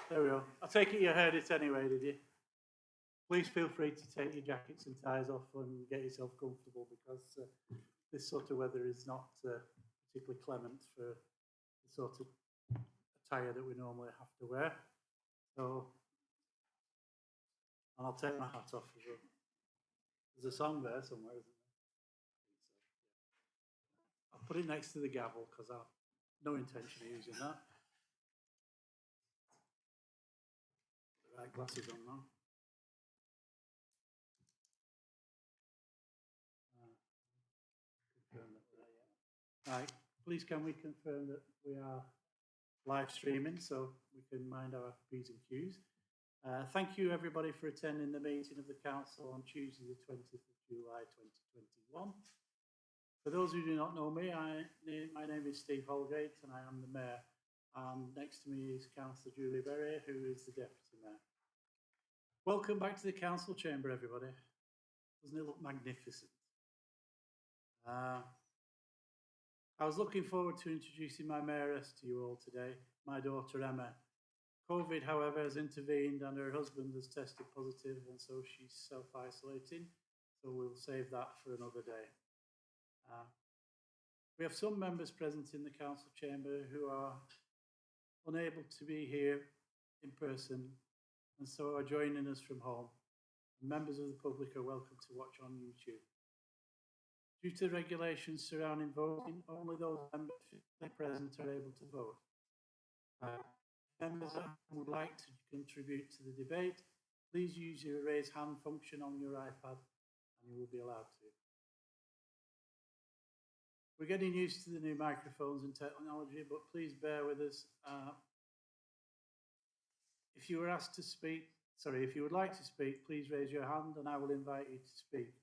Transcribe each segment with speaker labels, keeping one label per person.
Speaker 1: There we go. I take it you heard it anyway, did you? Please feel free to take your jackets and ties off and get yourself comfortable, because this sort of weather is not particularly clement for the sort of attire that we normally have to wear. So, and I'll take my hat off as well. There's a song there somewhere, isn't there? I'll put it next to the gavel because I've no intention of using that. The right glasses on now. Right, please can we confirm that we are live streaming so we can mind our P's and Q's. Thank you everybody for attending the meeting of the council on Tuesday the 20th of July 2021. For those who do not know me, my name is Steve Holgate and I am the Mayor. Next to me is Councillor Julie Berry, who is the Deputy Mayor. Welcome back to the council chamber, everybody. Doesn't it look magnificent? I was looking forward to introducing my mayoress to you all today, my daughter Emma. COVID, however, has intervened and her husband has tested positive, and so she's self-isolating, so we'll save that for another day. We have some members present in the council chamber who are unable to be here in person and so are joining us from home. And members of the public are welcome to watch on YouTube. Due to regulations surrounding voting, only those members present are able to vote. Members who would like to contribute to the debate, please use your raise hand function on your iPad and you will be allowed to. We're getting used to the new microphones and technology, but please bear with us. If you were asked to speak, if you would like to speak, please raise your hand and I will invite you to speak.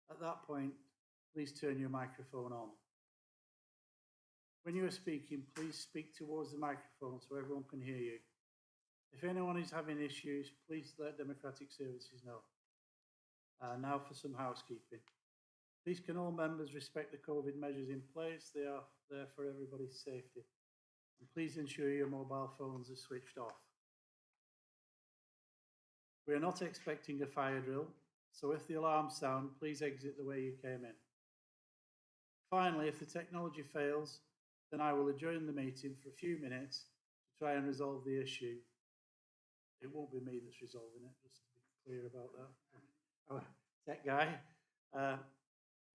Speaker 1: At that point, please turn your microphone on. When you are speaking, please speak towards the microphone so everyone can hear you. If anyone is having issues, please let Democratic Services know. Now for some housekeeping. Please can all members respect the COVID measures in place. They are there for everybody's safety. And please ensure your mobile phones are switched off. We are not expecting a fire drill, so if the alarms sound, please exit the way you came in. Finally, if the technology fails, then I will adjourn the meeting for a few minutes to try and resolve the issue. It won't be me that's resolving it, just to be clear about that. Our tech guy.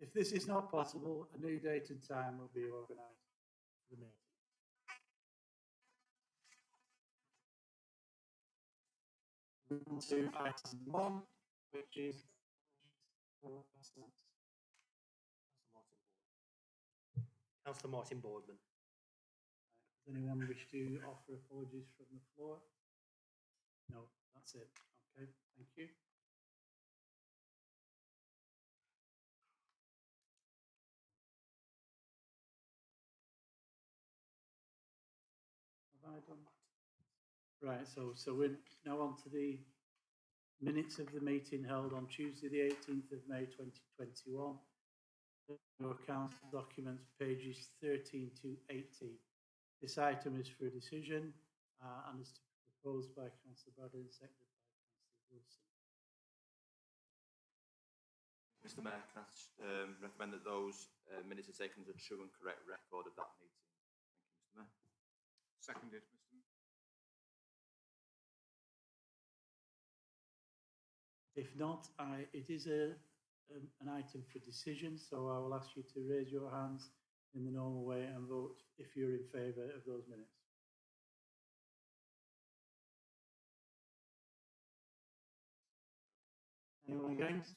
Speaker 1: If this is not possible, a new date and time will be organised for the meeting. On to item 1, which is
Speaker 2: Councillor Martin Boardman.
Speaker 1: Does anyone wish to offer apologies from the floor? No, that's it. Okay, thank you. Have I done that? Right, so we're now on to the minutes of the meeting held on Tuesday the 18th of May 2021. Your council documents pages 13 to 18. This item is for a decision and is proposed by Councillor Bradley and seconded by Councillor Wilson.
Speaker 3: Mr. Mayor, can I recommend that those minutes are taken as a true and correct record of that meeting? Thank you, Mr. Mayor.
Speaker 4: Seconded, Mr. Mayor.
Speaker 1: If not, it is an item for decision, so I will ask you to raise your hands in the normal way and vote if you're in favour of those minutes. Anyone against?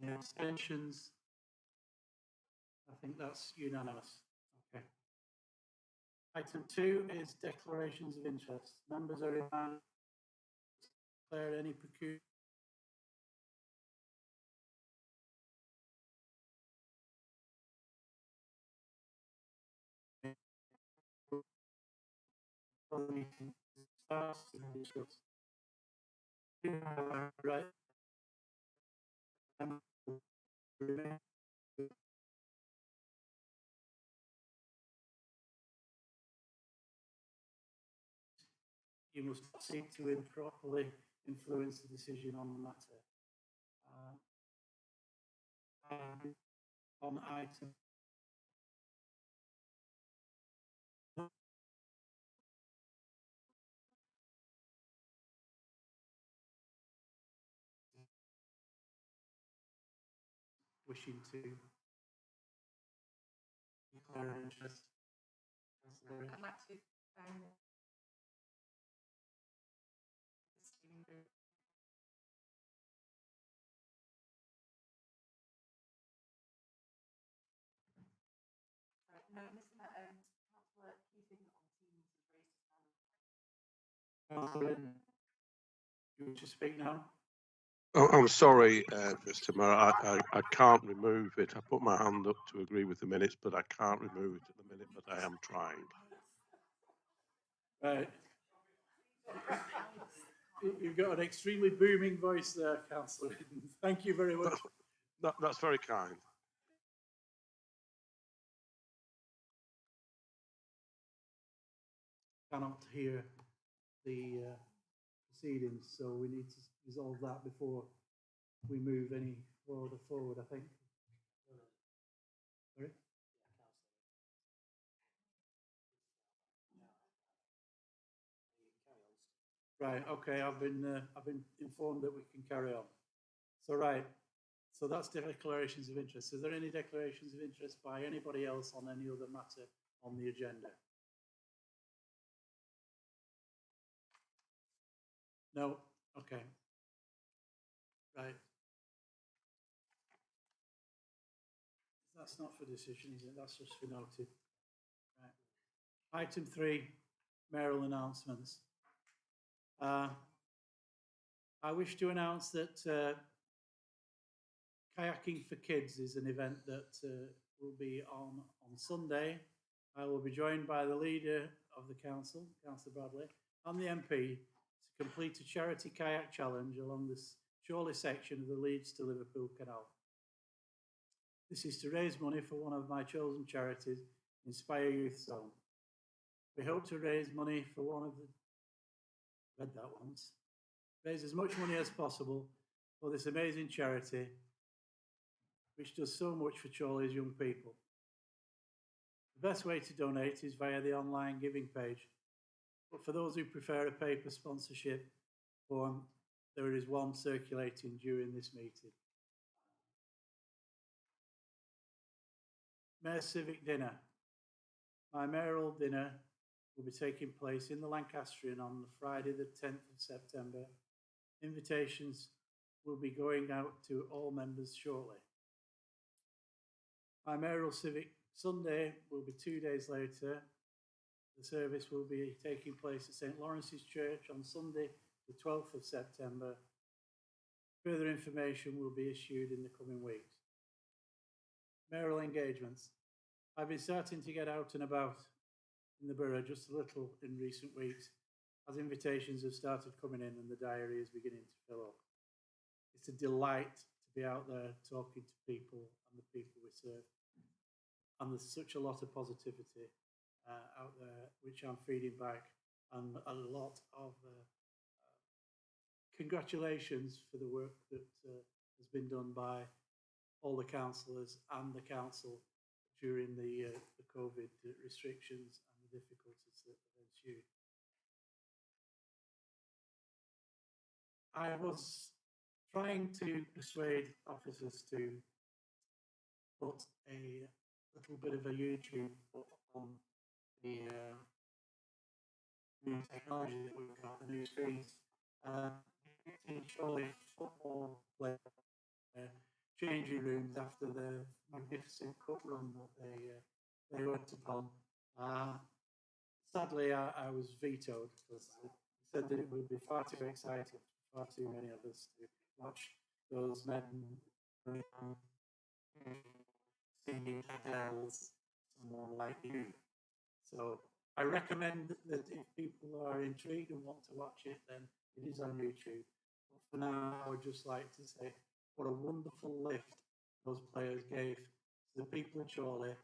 Speaker 1: Any abstentions? I think that's unanimous. Okay. Item 2 is declarations of interest. Members are invited to declare any procurement. Right. You must seek to improperly influence the decision on the matter. On item wishing to declare an interest.
Speaker 5: I'd like to no, Mr. Councillor Keating on Teams has raised his hand.
Speaker 1: Councillor, you wish to speak now?
Speaker 6: Oh, I'm sorry, Mr. Mayor. I can't remove it. I put my hand up to agree with the minutes, but I can't remove it at the minute, but I am trying.
Speaker 1: Right. You've got an extremely booming voice there, Councillor. Thank you very much.
Speaker 6: That's very kind.
Speaker 1: Cannot hear the proceedings, so we need to resolve that before we move any further forward, I think. Sorry? Right, okay, I've been informed that we can carry on. So right, so that's declarations of interest. Is there any declarations of interest by anybody else on any other matter on the agenda? No? Okay. Right. That's not for decision, is it? That's just for noted. Right. Item 3, mayoral announcements. I wish to announce that Kayaking for Kids is an event that will be on Sunday. I will be joined by the leader of the council, Councillor Bradley, and the MP to complete a charity kayak challenge along the Chorley section of the Leeds to Liverpool Canal. This is to raise money for one of my chosen charities, Inspire Youth Zone. We hope to raise money for one of the, read that once, raise as much money as possible for this amazing charity, which does so much for Chorley's young people. The best way to donate is via the online giving page, but for those who prefer a paper sponsorship form, there is one circulating during this meeting. Mayor's Civic Dinner. My mayoral dinner will be taking place in the Lancastrian on Friday the 10th of September. Invitations will be going out to all members shortly. My mayoral civic Sunday will be 2 days later. The service will be taking place at St Lawrence's Church on Sunday the 12th of September. Further information will be issued in the coming weeks. Mayoral engagements. I've been starting to get out and about in the borough just a little in recent weeks as invitations have started coming in and the diary is beginning to fill up. It's a delight to be out there talking to people and the people we serve. And there's such a lot of positivity out there, which I'm feeding back, and a lot of congratulations for the work that has been done by all the councillors and the council during the COVID restrictions and the difficulties that have ensued. I was trying to persuade officers to put a little bit of a YouTube on the new technology that we've got, the new screens. Surely football player changing rooms after the magnificent cup run that they went upon. Sadly, I was vetoed because he said that it would be far too exciting for far too many of us to watch those men singing Adele's Someone Like You. So I recommend that if people are intrigued and want to watch it, then it is on YouTube. But for now, I would just like to say what a wonderful lift those players gave to the people of Chorley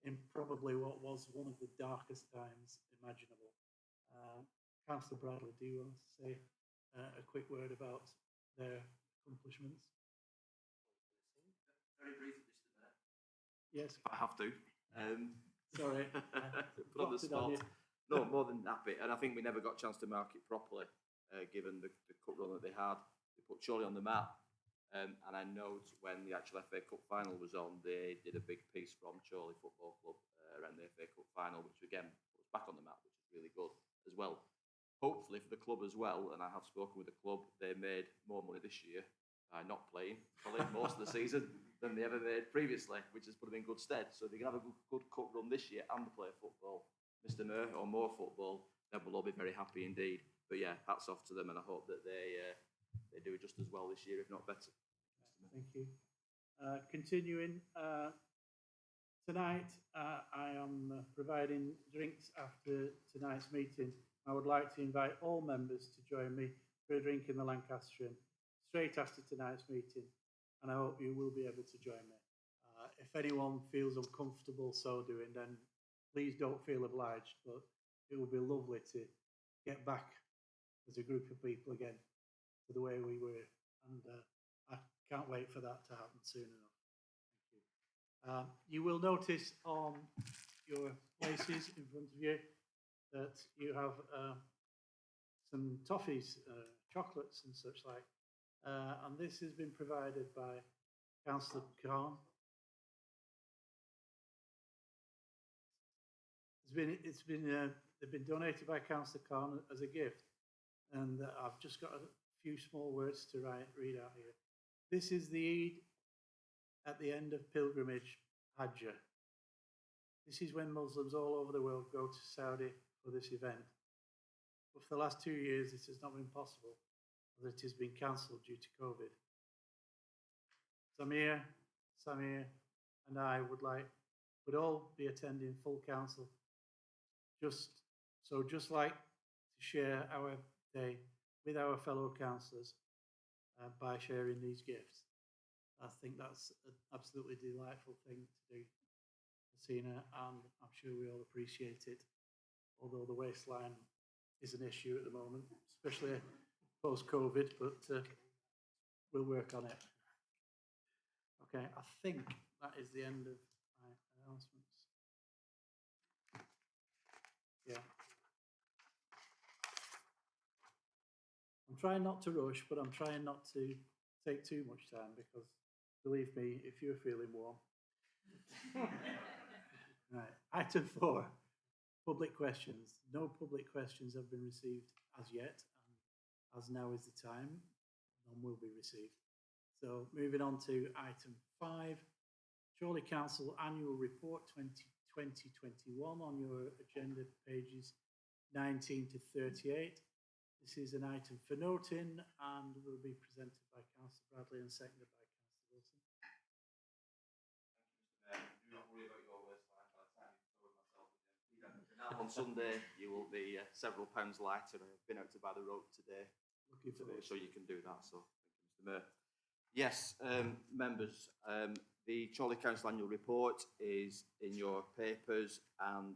Speaker 1: in probably what was one of the darkest times imaginable. Councillor Bradley, do you want to say a quick word about their accomplishments?
Speaker 3: Very briefly, Mr. Mayor.
Speaker 1: Yes.
Speaker 3: I have to.
Speaker 1: Sorry.
Speaker 3: Put on the spot. No, more than happy. And I think we never got a chance to mark it properly, given the cup run that they had. They put Chorley on the map. And I note when the actual FA Cup final was on, they did a big piece from Chorley Football Club around the FA Cup final, which again put us back on the map, which is really good as well. Hopefully for the club as well, and I have spoken with the club, they made more money this year by not playing probably most of the season than they ever made previously, which has put them in good stead. So if they can have a good cup run this year and play football, Mr. Mayor, or more football, then we'll all be very happy indeed. But yeah, hats off to them, and I hope that they do just as well this year, if not better.
Speaker 1: Thank you. Continuing, tonight I am providing drinks after tonight's meeting. I would like to invite all members to join me for a drink in the Lancastrian straight after tonight's meeting, and I hope you will be able to join me. If anyone feels uncomfortable so doing, then please don't feel obliged, but it would be lovely to get back as a group of people again to the way we were, and I can't wait for that to happen soon enough. Thank you. You will notice on your places in front of you that you have some toffees, chocolates and such like, and this has been provided by Councillor Khan. They've been donated by Councillor Khan as a gift, and I've just got a few small words to read out here. This is the Eid at the end of pilgrimage Hajj. This is when Muslims all over the world go to Saudi for this event. But for the last 2 years, this has not been possible, as it has been cancelled due to COVID. Samir, and I would all be attending full council, just like to share our day with our fellow councillors by sharing these gifts. I think that's an absolutely delightful thing to do, Hasina, and I'm sure we all appreciate it, although the waistline is an issue at the moment, especially post-COVID, but we'll work on it. Okay, I think that is the end of my announcements. Yeah. I'm trying not to rush, but I'm trying not to take too much time because, believe me, if you're feeling warm. Right. Item 4, public questions. No public questions have been received as yet, and as now is the time, none will be received. So moving on to item 5, Chorley Council Annual Report 2021 on your agenda pages 19 to 38. This is an item for noting and will be presented by Councillor Bradley and seconded by Councillor Wilson.
Speaker 3: Thank you, Mr. Mayor. Do not worry about your waistline by the time you've covered myself again. Now on Sunday, you will be several pounds lighter. I've been out to buy the rope today.
Speaker 1: Looking forward.
Speaker 3: So you can do that. So thank you, Mr. Mayor. Yes, members, the Chorley Council Annual Report is in your papers, and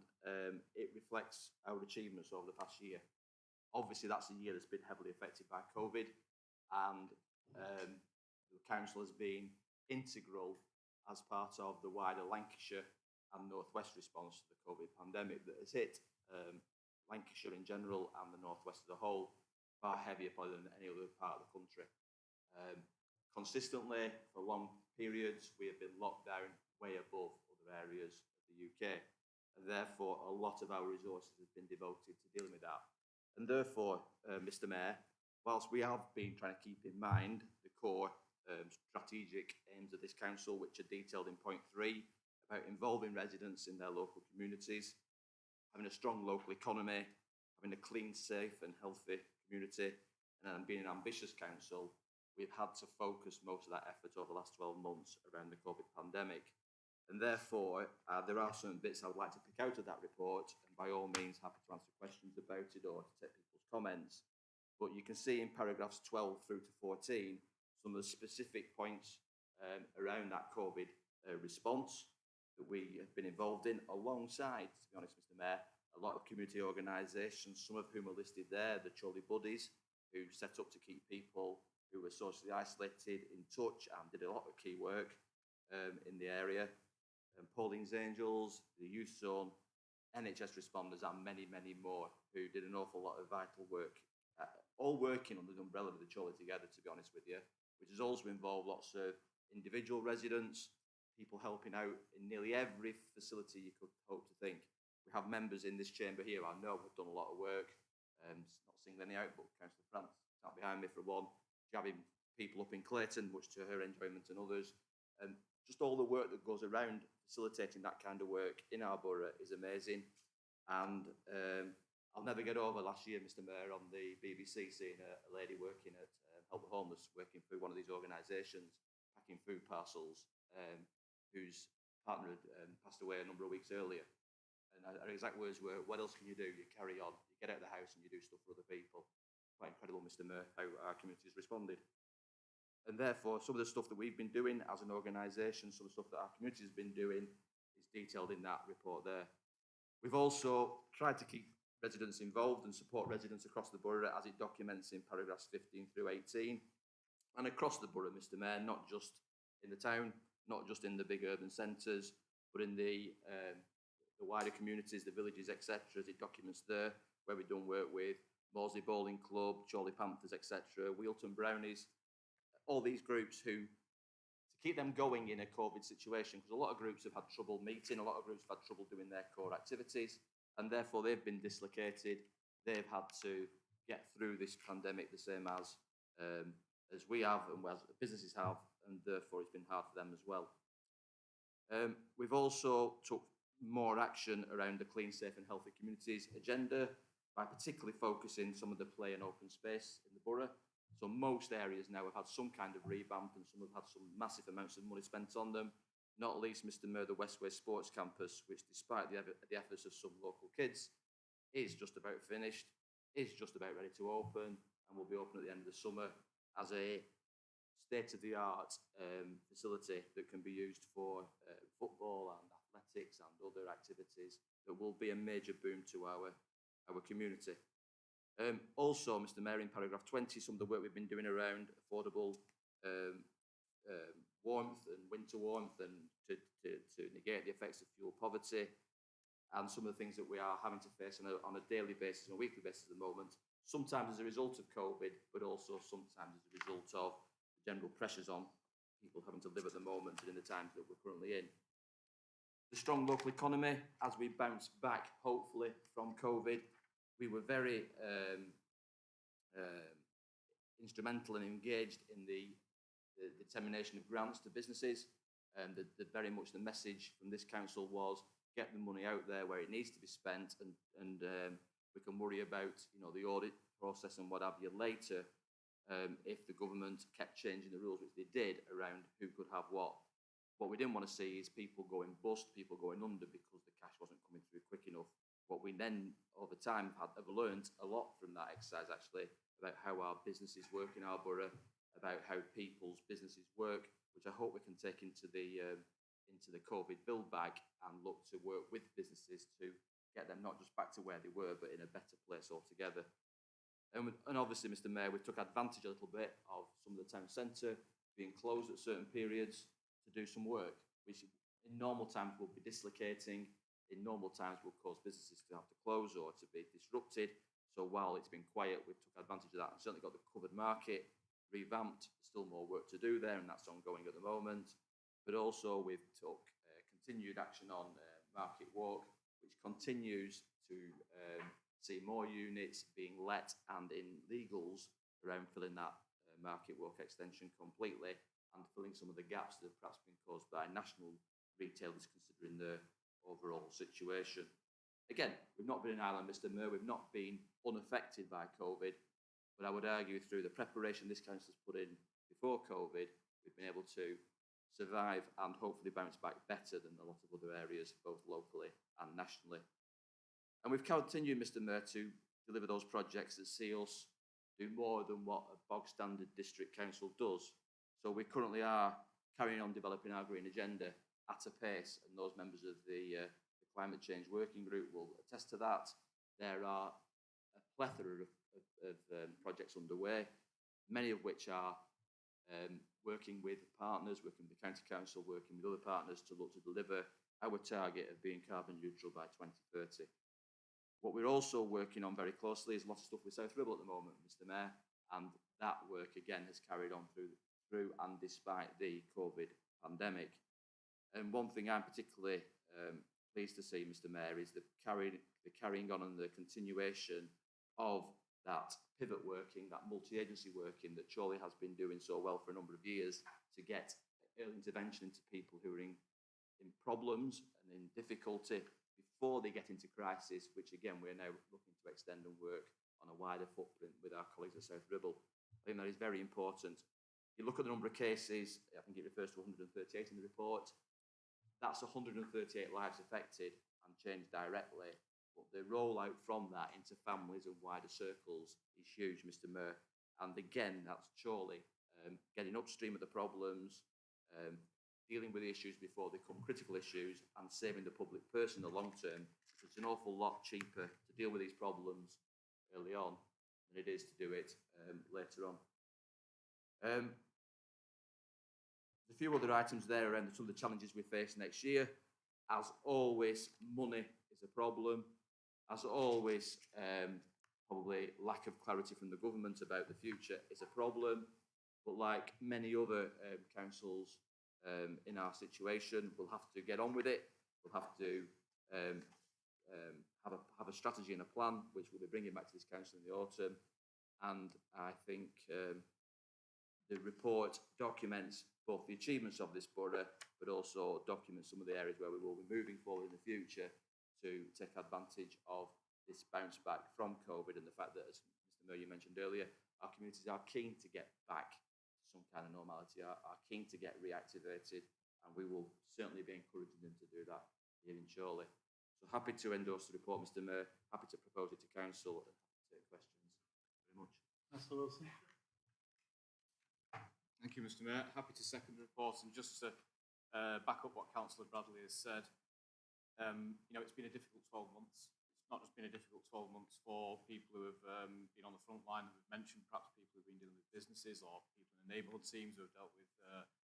Speaker 3: it reflects our achievements over the past year. Obviously, that's a year that's been heavily affected by COVID, and the council has been integral as part of the wider Lancashire and North West response to the COVID pandemic that has hit Lancashire in general and the North West as a whole far heavier probably than any other part of the country. Consistently, for long periods, we have been locked down way above other areas of the UK, and therefore a lot of our resources have been devoted to dealing with that. And therefore, Mr. Mayor, whilst we have been trying to keep in mind the core strategic aims of this council, which are detailed in point 3, about involving residents in their local communities, having a strong local economy, having a clean, safe and healthy community, and being an ambitious council, we've had to focus most of that effort over the last 12 months around the COVID pandemic. And therefore, there are some bits I would like to pick out of that report, and by all means, happy to answer questions about it or to take people's comments. But you can see in paragraphs 12 through to 14, some of the specific points around that COVID response that we have been involved in, alongside, to be honest, Mr. Mayor, a lot of community organisations, some of whom are listed there, the Chorley Buddies, who set up to keep people who were socially isolated in touch and did a lot of key work in the area. Pauline's Angels, the Youth Zone, NHS responders, and many, many more who did an awful lot of vital work, all working under the umbrella of the Chorley together, to be honest with you, which has also involved lots of individual residents, people helping out in nearly every facility you could hope to think. We have members in this chamber here I know have done a lot of work, not singling any out, but Councillor France sat behind me for one, jabbing people up in Clayton, much to her enjoyment and others. Just all the work that goes around facilitating that kind of work in our borough is amazing. And I'll never get over last year, Mr. Mayor, on the BBC, seeing a lady working at Help the Homeless, working through one of these organisations, packing food parcels, whose partner had passed away a number of weeks earlier. And her exact words were, "What else can you do? You carry on, you get out of the house and you do stuff for other people." Quite incredible, Mr. Mayor, how our community has responded. And therefore, some of the stuff that we've been doing as an organisation, some of the stuff that our community has been doing, is detailed in that report there. We've also tried to keep residents involved and support residents across the borough, as it documents in paragraphs 15 through 18, and across the borough, Mr. Mayor, not just in the town, not just in the big urban centres, but in the wider communities, the villages, etc., as it documents there, where we've done work with Moseley Bowling Club, Chorley Panthers, etc., Wheelton Brownies, all these groups who, to keep them going in a COVID situation, because a lot of groups have had trouble meeting, a lot of groups have had trouble doing their core activities, and therefore they've been dislocated. They've had to get through this pandemic the same as we have and as businesses have, and therefore it's been hard for them as well. We've also took more action around the clean, safe and healthy communities agenda by particularly focusing some of the play and open space in the borough. So most areas now have had some kind of revamp, and some have had some massive amounts of money spent on them, not least, Mr. Mayor, the Westway Sports Campus, which despite the efforts of some local kids, is just about finished, is just about ready to open, and will be open at the end of the summer as a state-of-the-art facility that can be used for football and athletics and other activities that will be a major boom to our community. Also, Mr. Mayor, in paragraph 20, some of the work we've been doing around affordable warmth and winter warmth, and to negate the effects of fuel poverty, and some of the things that we are having to face on a daily basis and a weekly basis at the moment, sometimes as a result of COVID, but also sometimes as a result of the general pressures on people having to live at the moment and in the times that we're currently in. The strong local economy, as we bounce back, hopefully, from COVID, we were very instrumental and engaged in the determination of grants to businesses, and very much the message from this council was get the money out there where it needs to be spent, and we can worry about the audit process and what have you later if the government kept changing the rules, which they did, around who could have what. What we didn't want to see is people going bust, people going under because the cash wasn't coming through quick enough. What we then, over time, have learned a lot from that exercise, actually, about how our businesses work in our borough, about how people's businesses work, which I hope we can take into the COVID build bag and look to work with businesses to get them not just back to where they were, but in a better place altogether. And obviously, Mr. Mayor, we took advantage a little bit of some of the town centre being closed at certain periods to do some work, which in normal times will be dislocating, in normal times will cause businesses to have to close or to be disrupted. So while it's been quiet, we've took advantage of that and certainly got the covered market revamped. There's still more work to do there, and that's ongoing at the moment. But also we've took continued action on Market Walk, which continues to see more units being let and in legals around filling that market walk extension completely and filling some of the gaps that have perhaps been caused by national retailers considering their overall situation. Again, we've not been an island, Mr. Mayor, we've not been unaffected by COVID, but I would argue through the preparation this council's put in before COVID, we've been able to survive and hopefully bounce back better than a lot of other areas, both locally and nationally. And we've continued, Mr. Mayor, to deliver those projects that see us do more than what a bog standard district council does. So we currently are carrying on developing our green agenda at a pace, and those members of the Climate Change Working Group will attest to that. There are a plethora of projects underway, many of which are working with partners, working with the County Council, working with other partners to look to deliver our target of being carbon neutral by 2030. What we're also working on very closely is lots of stuff with South Ribble at the moment, Mr. Mayor, and that work again has carried on through and despite the COVID pandemic. And one thing I'm particularly pleased to see, Mr. Mayor, is the carrying on and the continuation of that pivot working, that multi-agency working that Chorley has been doing so well for a number of years to get early intervention into people who are in problems and in difficulty before they get into crisis, which again we're now looking to extend and work on a wider footprint with our colleagues at South Ribble. I think that is very important. You look at the number of cases, I think it refers to 138 in the report, that's 138 lives affected and changed directly. But the rollout from that into families and wider circles is huge, Mr. Mayor. And again, that's Chorley getting upstream of the problems, dealing with the issues before they become critical issues, and saving the public purse in the long term. It's an awful lot cheaper to deal with these problems early on than it is to do it later on. There's a few other items there around some of the challenges we face next year. As always, money is a problem. As always, probably lack of clarity from the government about the future is a problem. But like many other councils in our situation, we'll have to get on with it. We'll have to have a strategy and a plan, which we'll be bringing back to this council in the autumn. And I think the report documents both the achievements of this borough, but also documents some of the areas where we will be moving forward in the future to take advantage of this bounce back from COVID and the fact that, as Mr. Mayor, you mentioned earlier, our communities are keen to get back to some kind of normality, are keen to get reactivated, and we will certainly be encouraging them to do that here in Chorley. So happy to endorse the report, Mr. Mayor, happy to propose it to council, and happy to take questions. Thank you very much.
Speaker 1: Councillor Wilson.
Speaker 4: Thank you, Mr. Mayor. Happy to second the report, and just to back up what Councillor Bradley has said, you know, it's been a difficult 12 months. It's not just been a difficult 12 months for people who have been on the front line, that we've mentioned, perhaps people who've been dealing with businesses or people in the neighbourhood teams who have dealt with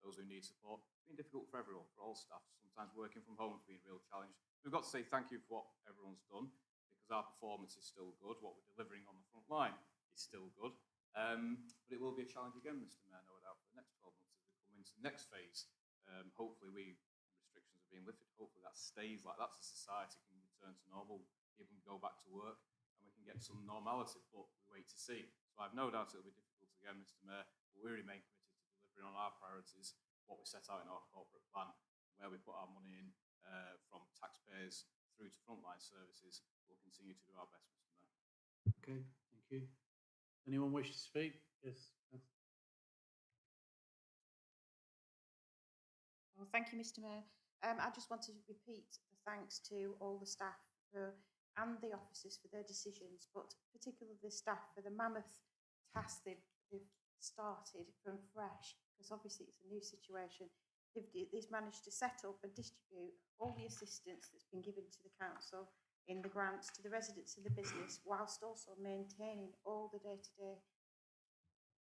Speaker 4: those who need support. It's been difficult for everyone, for all staff. Sometimes working from home has been a real challenge. We've got to say thank you for what everyone's done, because our performance is still good. What we're delivering on the front line is still good. But it will be a challenge again, Mr. Mayor, no doubt, for the next 12 months as we come into the next phase. Hopefully restrictions are being lifted. Hopefully that stays like that, so society can return to normal, people can go back to work, and we can get some normality, but we wait to see. So I've no doubt it'll be difficult again, Mr. Mayor, but we remain committed to delivering on our priorities, what we set out in our corporate plan, where we put our money in from taxpayers through to frontline services. We'll continue to do our best, Mr. Mayor.
Speaker 1: Okay, thank you. Anyone wish to speak? Yes.
Speaker 5: Well, thank you, Mr. Mayor. I just want to repeat the thanks to all the staff and the officers for their decisions, but particularly the staff for the mammoth task they've started from fresh, because obviously it's a new situation. They've managed to set up and distribute all the assistance that's been given to the council in the grants to the residents of the business, whilst also maintaining all the day-to-day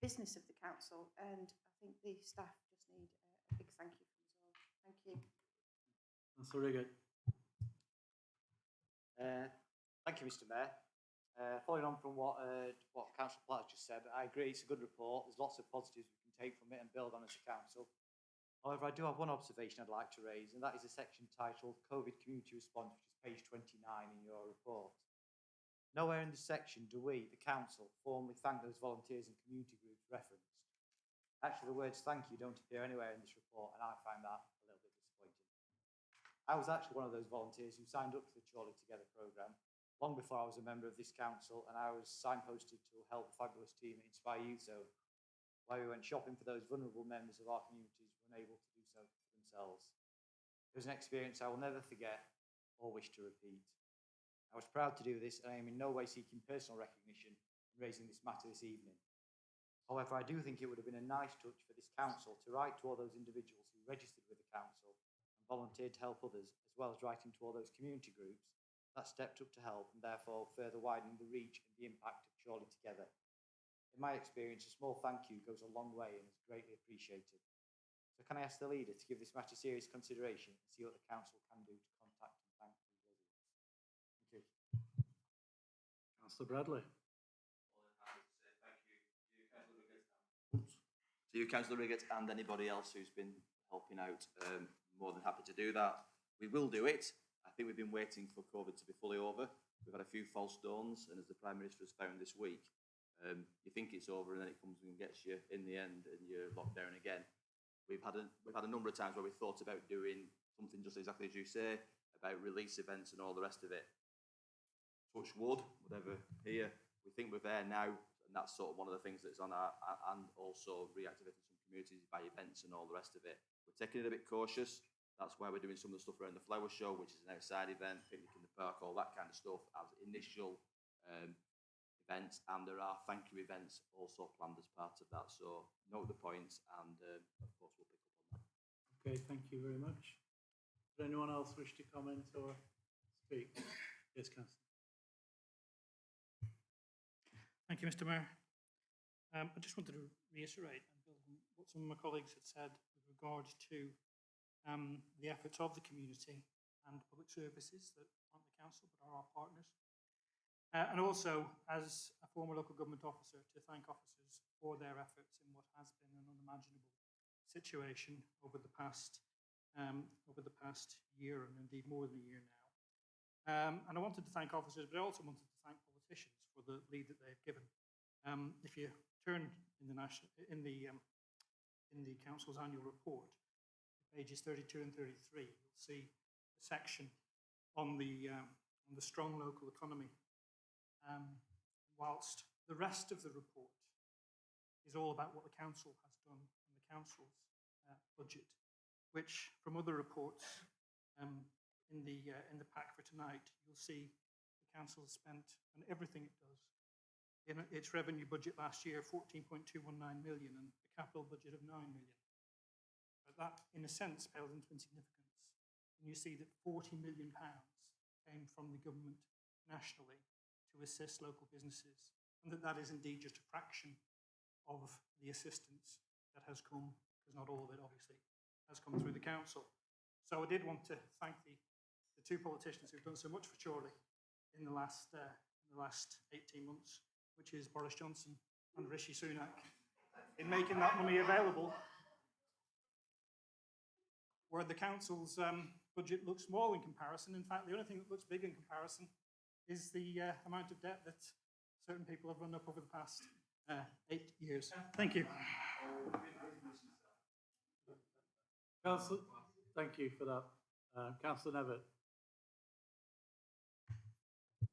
Speaker 5: business of the council. And I think the staff just need a big thank you from us all. Thank you.
Speaker 1: Councillor Riggett.
Speaker 7: Thank you, Mr. Mayor. Following on from what Councillor Platt just said, I agree it's a good report. There's lots of positives we can take from it and build on as a council. However, I do have one observation I'd like to raise, and that is a section titled COVID Community Response, which is page 29 in your report. Nowhere in this section do we, the council, formally thank those volunteers and community groups referenced. Actually, the words thank you don't appear anywhere in this report, and I find that a little bit disappointing. I was actually one of those volunteers who signed up to the Surely Together programme long before I was a member of this council, and I was signposted to help the fabulous team at Inspire Youth Zone, where we went shopping for those vulnerable members of our communities who were unable to do so for themselves. It was an experience I will never forget or wish to repeat. I was proud to do this, and I am in no way seeking personal recognition in raising this matter this evening. However, I do think it would have been a nice touch for this council to write to all those individuals who registered with the council and volunteered to help others, as well as writing to all those community groups that stepped up to help and therefore further widening the reach and the impact of Surely Together. In my experience, a small thank you goes a long way and is greatly appreciated. So can I ask the leader to give this matter serious consideration and see what the council can do to contact and thank these residents? Thank you.
Speaker 1: Councillor Bradley.
Speaker 3: To you, Councillor Riggett, and anybody else who's been helping out, more than happy to do that. We will do it. I think we've been waiting for COVID to be fully over. We've had a few false dawns, and as the Prime Minister has found this week, you think it's over, and then it comes and gets you in the end, and you're locked down again. We've had a number of times where we thought about doing something just exactly as you say, about release events and all the rest of it. Touch wood, whatever, here. We think we're there now, and that's sort of one of the things that's on our, and also reactivating some communities by events and all the rest of it. We're taking it a bit cautious. That's why we're doing some of the stuff around the flower show, which is an outside event, picnic in the park, all that kind of stuff as initial events. And there are thank you events also planned as part of that. So note the points, and of course we'll pick up on that.
Speaker 1: Okay, thank you very much. Does anyone else wish to comment or speak? Yes, Councillor.
Speaker 8: Thank you, Mr. Mayor. I just wanted to reiterate and build on what some of my colleagues had said with regard to the efforts of the community and public services that aren't the council but are our partners. And also, as a former local government officer, to thank officers for their efforts in what has been an unimaginable situation over the past year, and indeed more than a year now. And I wanted to thank officers, but I also wanted to thank politicians for the lead that they've given. If you turn in the council's annual report, pages 32 and 33, you'll see a section on the strong local economy. Whilst the rest of the report is all about what the council has done and the council's budget, which from other reports in the pack for tonight, you'll see the council has spent on everything it does in its revenue budget last year, 14.219 million, and a capital budget of 9 million. But that, in a sense, pales into insignificance. And you see that £40 million came from the government nationally to assist local businesses, and that is indeed just a fraction of the assistance that has come, because not all of it, obviously, has come through the council. So I did want to thank the two politicians who've done so much for Chorley in the last 18 months, which is Boris Johnson and Rishi Sunak, in making that money available, where the council's budget looks small in comparison. In fact, the only thing that looks big in comparison is the amount of debt that certain people have run up over the past 8 years. Thank you.
Speaker 1: Councillor, thank you for that. Councillor Nevitt.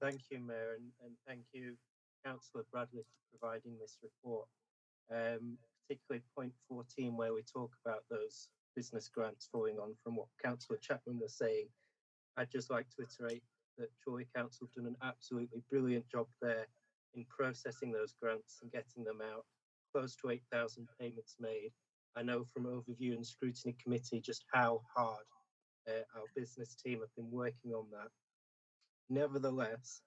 Speaker 9: Thank you, Mayor, and thank you, Councillor Bradley, for providing this report. Particularly point 14, where we talk about those business grants following on from what Councillor Chapman was saying. I'd just like to iterate that Chorley Council have done an absolutely brilliant job there in processing those grants and getting them out. Close to 8,000 payments made. I know from overview and scrutiny committee just how hard our business team have been working on that. Nevertheless,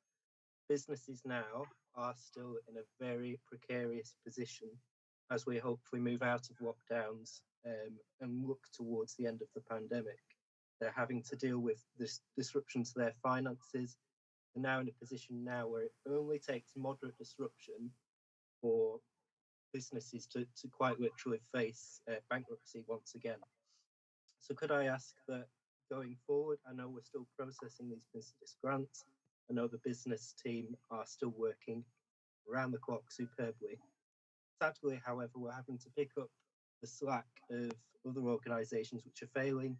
Speaker 9: businesses now are still in a very precarious position as we hopefully move out of lockdowns and look towards the end of the pandemic. They're having to deal with this disruption to their finances. They're now in a position now where it only takes moderate disruption for businesses to quite literally face bankruptcy once again. So could I ask that going forward, I know we're still processing these business grants, I know the business team are still working around the clock superbly. Sadly, however, we're having to pick up the slack of other organisations which are failing,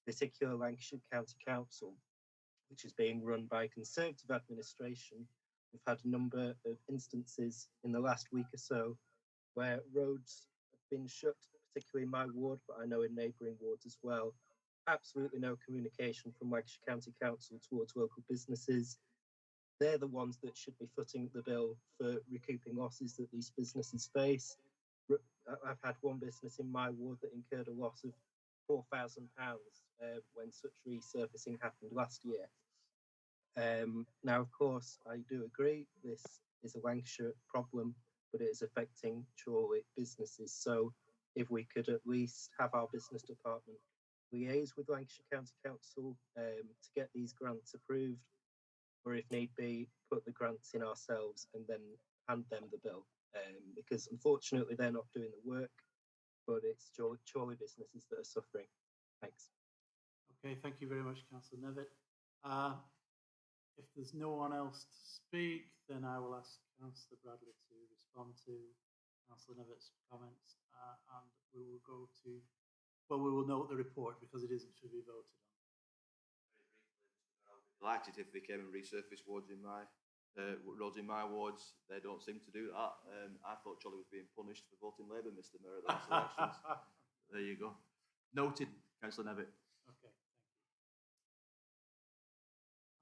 Speaker 9: particularly Lancashire County Council, which is being run by Conservative administration. We've had a number of instances in the last week or so where roads have been shut, particularly in my ward, but I know in neighbouring wards as well. Absolutely no communication from Lancashire County Council towards local businesses. They're the ones that should be footing the bill for recouping losses that these businesses face. I've had one business in my ward that incurred a loss of £4,000 when such resurfacing happened last year. Now, of course, I do agree this is a Lancashire problem, but it is affecting Chorley businesses. So if we could at least have our business department liaise with Lancashire County Council to get these grants approved, or if need be, put the grants in ourselves and then hand them the bill. Because unfortunately they're not doing the work, but it's Chorley businesses that are suffering. Thanks.
Speaker 1: Okay, thank you very much, Councillor Nevitt. If there's no one else to speak, then I will ask Councillor Bradley to respond to Councillor Nevitt's comments, and we will go to, well, we will note the report because it isn't to be voted on.
Speaker 3: Delighted if they came and resurfaced roads in my wards. They don't seem to do that. I thought Chorley was being punished for voting Labour, Mr. Mayor, at the last elections. There you go. Noted, Councillor Nevitt.
Speaker 1: Okay, thank you.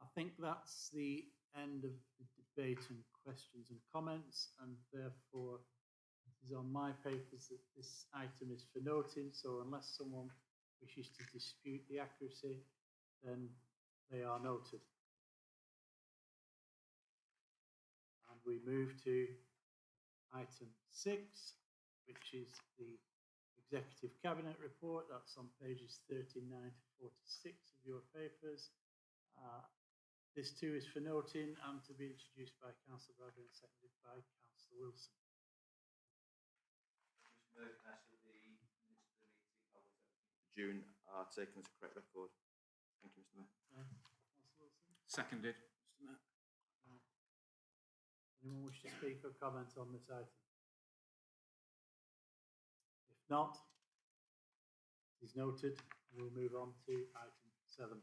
Speaker 1: I think that's the end of the debate and questions and comments, and therefore it is on my papers that this item is for noting. So unless someone wishes to dispute the accuracy, then they are noted. And we move to item 6, which is the Executive Cabinet Report. That's on pages 39 to 46 of your papers. This too is for noting and to be introduced by Councillor Bradley and seconded by Councillor Wilson.
Speaker 3: Mr. Mayor, can I ask that the minutes of the meeting of the 17th of June are taken as a correct record? Thank you, Mr. Mayor.
Speaker 1: Councillor Wilson?
Speaker 4: Seconded, Mr. Mayor.
Speaker 1: Anyone wish to speak or comment on this item? If not, it is noted. We'll move on to item 7.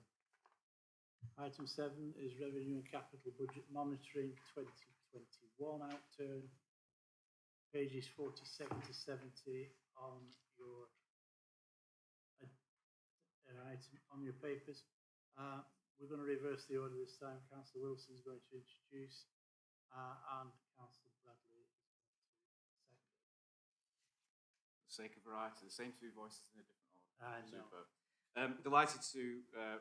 Speaker 1: Item 7 is Revenue and Capital Budget Monitoring 2021 outturn, pages 47 to 70 on your item on your papers. We're going to reverse the order this time. Councillor Wilson is going to introduce, and Councillor Bradley is going to second.
Speaker 4: For the sake of variety, the same two voices in a different order.
Speaker 1: I know.
Speaker 4: Superb. Delighted to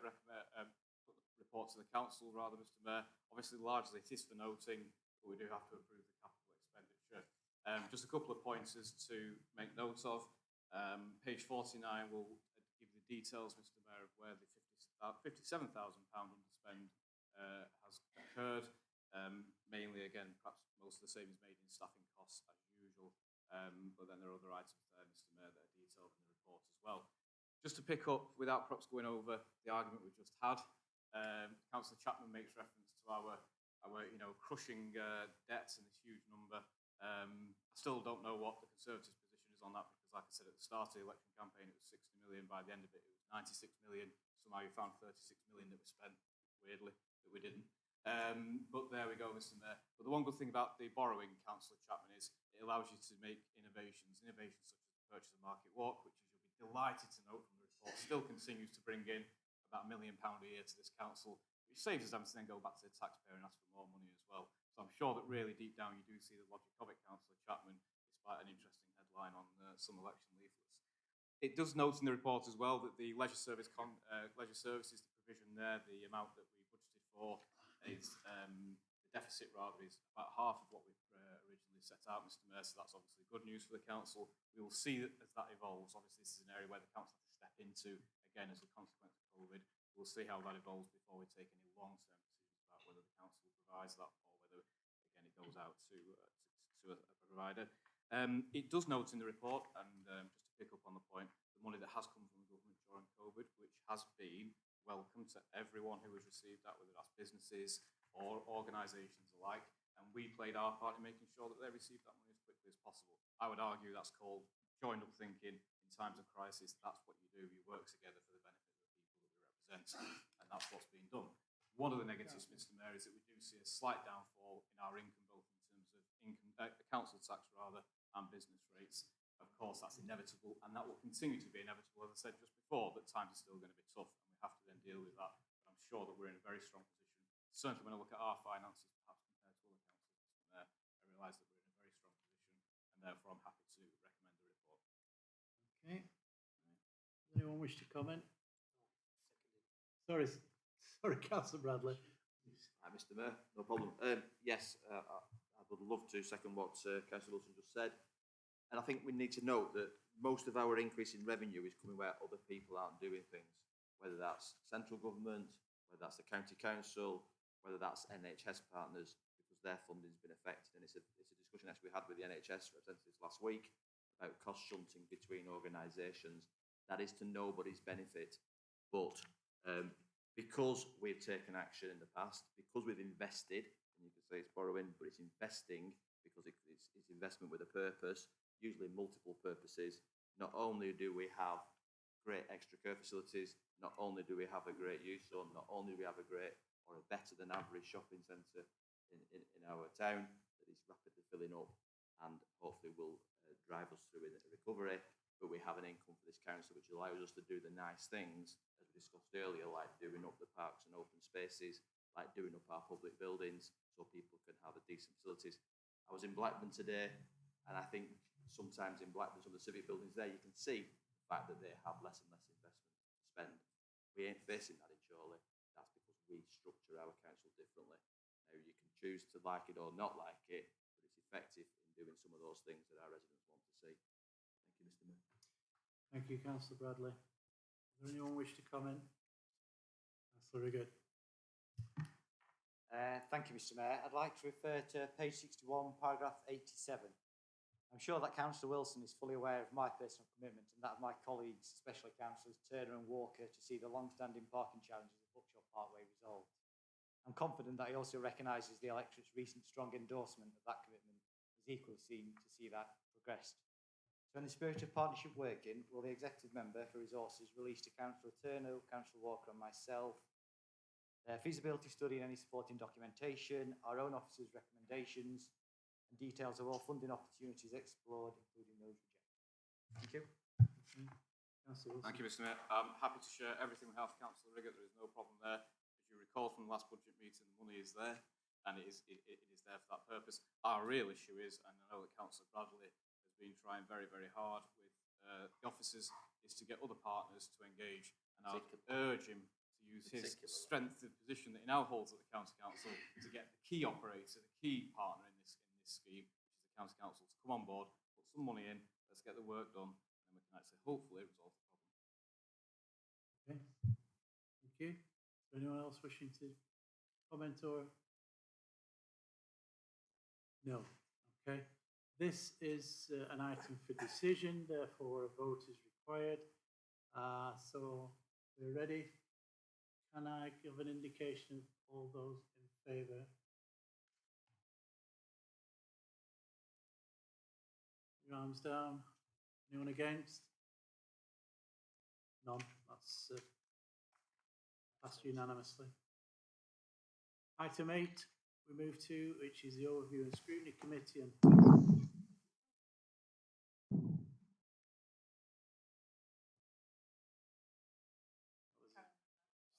Speaker 4: recommend put the report to the council, rather, Mr. Mayor. Obviously, largely it is for noting, but we do have to approve the capital expenditure. Just a couple of pointers to make note of. Page 49 will give the details, Mr. Mayor, of where the £57,000 underspend has occurred. Mainly, again, perhaps most of the savings made in staffing costs as usual, but then there are other items there, Mr. Mayor, that are detailed in the report as well. Just to pick up, without perhaps going over the argument we've just had, Councillor Chapman makes reference to our crushing debts and this huge number. I still don't know what the Conservatives' position is on that, because like I said at the start of the election campaign, it was 60 million. By the end of it, it was 96 million. Somehow you found 36 million that was spent, weirdly, that we didn't. But there we go, Mr. Mayor. But the one good thing about the borrowing, Councillor Chapman, is it allows you to make innovations such as the purchase of Market Walk, which, as you'll be delighted to note from the report, still continues to bring in about £1 million a year to this council, which saves us having to then go back to the taxpayer and ask for more money as well. So I'm sure that really deep down you do see the logic of it, Councillor Chapman, despite an interesting headline on some election leaflets. It does note in the report as well that the leisure services, the provision there, the amount that we budgeted for, is the deficit rather is about half of what we originally set out, Mr. Mayor. So that's obviously good news for the council. We will see that as that evolves. Obviously, this is an area where the council has to step into again as a consequence of COVID. We'll see how that evolves before we take any long-term decisions about whether the council provides that or whether again it goes out to a provider. It does note in the report, and just to pick up on the point, the money that has come from the government during COVID, which has been welcome to everyone who has received that, whether that's businesses or organisations alike, and we played our part in making sure that they received that money as quickly as possible. I would argue that's called joined up thinking. In times of crisis, that's what you do. You work together for the benefit of the people that we represent, and that's what's been done. One of the negatives, Mr. Mayor, is that we do see a slight downfall in our income, both in terms of council tax rather, and business rates. Of course, that's inevitable, and that will continue to be inevitable, as I said just before, that times are still going to be tough, and we have to then deal with that. But I'm sure that we're in a very strong position. Certainly when I look at our finances, perhaps compared to other councils, Mr. Mayor, I realise that we're in a very strong position, and therefore I'm happy to recommend the report.
Speaker 1: Okay. Does anyone wish to comment? Sorry, Councillor Bradley.
Speaker 3: Hi, Mr. Mayor, no problem. Yes, I would love to second what Councillor Wilson just said. And I think we need to note that most of our increase in revenue is coming where other people aren't doing things, whether that's central government, whether that's the county council, whether that's NHS partners, because their funding's been affected. And it's a discussion actually we had with the NHS representatives last week about cost shunting between organisations. That is to nobody's benefit. But because we've taken action in the past, because we've invested, and you can say it's borrowing, but it's investing because it's investment with a purpose, usually multiple purposes. Not only do we have great extra care facilities, not only do we have a great youth zone, not only do we have a great or a better than average shopping centre in our town that is rapidly filling up and hopefully will drive us through a recovery, but we have an income for this council which allows us to do the nice things, as we discussed earlier, like doing up the parks and open spaces, like doing up our public buildings so people can have a decent facilities. I was in Blackburn today, and I think sometimes in Blackburn, some of the civic buildings there, you can see the fact that they have less and less investment to spend. We ain't facing that in Chorley. That's because we structure our council differently. Now, you can choose to like it or not like it, but it's effective in doing some of those things that our residents want to see. Thank you, Mr. Mayor.
Speaker 1: Thank you, Councillor Bradley. Does anyone wish to comment? That's very good.
Speaker 7: Thank you, Mr. Mayor. I'd like to refer to page 61, paragraph 87. I'm sure that Councillor Wilson is fully aware of my personal commitment and that of my colleagues, especially Councillors Turner and Walker, to see the long-standing parking challenges of Buckshot Parkway resolved. I'm confident that he also recognises the electorate's recent strong endorsement of that commitment is equally keen to see that progressed. So in the spirit of partnership working, will the Executive Member for Resources release to Councillor Turner, Councillor Walker and myself feasibility study and any supporting documentation, our own officers' recommendations, and details of all funding opportunities explored, including those rejected. Thank you.
Speaker 4: Thank you, Mr. Mayor. I'm happy to share everything with Health Councillor Riggott. There is no problem there. As you recall from the last budget meeting, the money is there, and it is there for that purpose. Our real issue is, and I know that Councillor Bradley has been trying very, very hard with the officers, is to get other partners to engage, and I would urge him to use his strength of position that he now holds at the County Council to get the key operator, the key partner in this scheme, which is the County Council, to come on board, put some money in, let's get the work done, and we can actually hopefully resolve the problem.
Speaker 1: Okay. Thank you. Is there anyone else wishing to comment or? No. Okay. This is an item for decision, therefore a vote is required. So we're ready. Can I give an indication of all those in favour? Your arms down. Anyone against? None. That's passed unanimously. Item 8, we move to, which is the Overview and Scrutiny Committee. And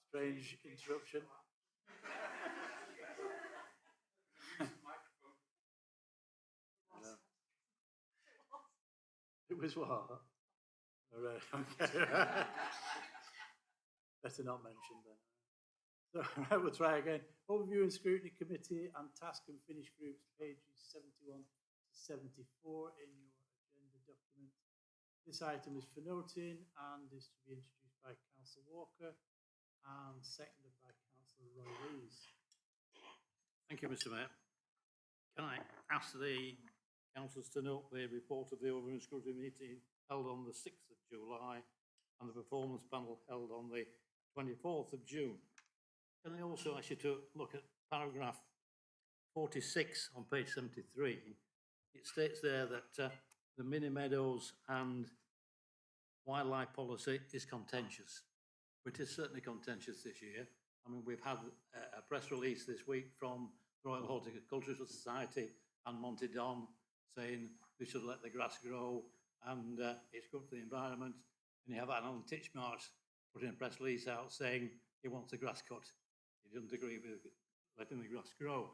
Speaker 1: strange interruption. It was what? All right, okay. Better not mention then. So, right, we'll try again. Overview and Scrutiny Committee and Task and Finish Groups, pages 71 to 74 in your agenda document. This item is for noting and is to be introduced by Councillor Walker and seconded by Councillor Roy Lees.
Speaker 10: Thank you, Mr. Mayor. Can I ask the councillors to note the report of the Overview and Scrutiny Committee held on the 6th of July and the performance panel held on the 24th of June? Can I also ask you to look at paragraph 46 on page 73, it states there that the mini meadows and wildlife policy is contentious, which is certainly contentious this year. I mean, we've had a press release this week from Royal Horticultural Society and Monty Don saying we should let the grass grow and it's good for the environment. And you have Alan Titchmarsh putting a press release out saying he wants the grass cut. He doesn't agree with letting the grass grow.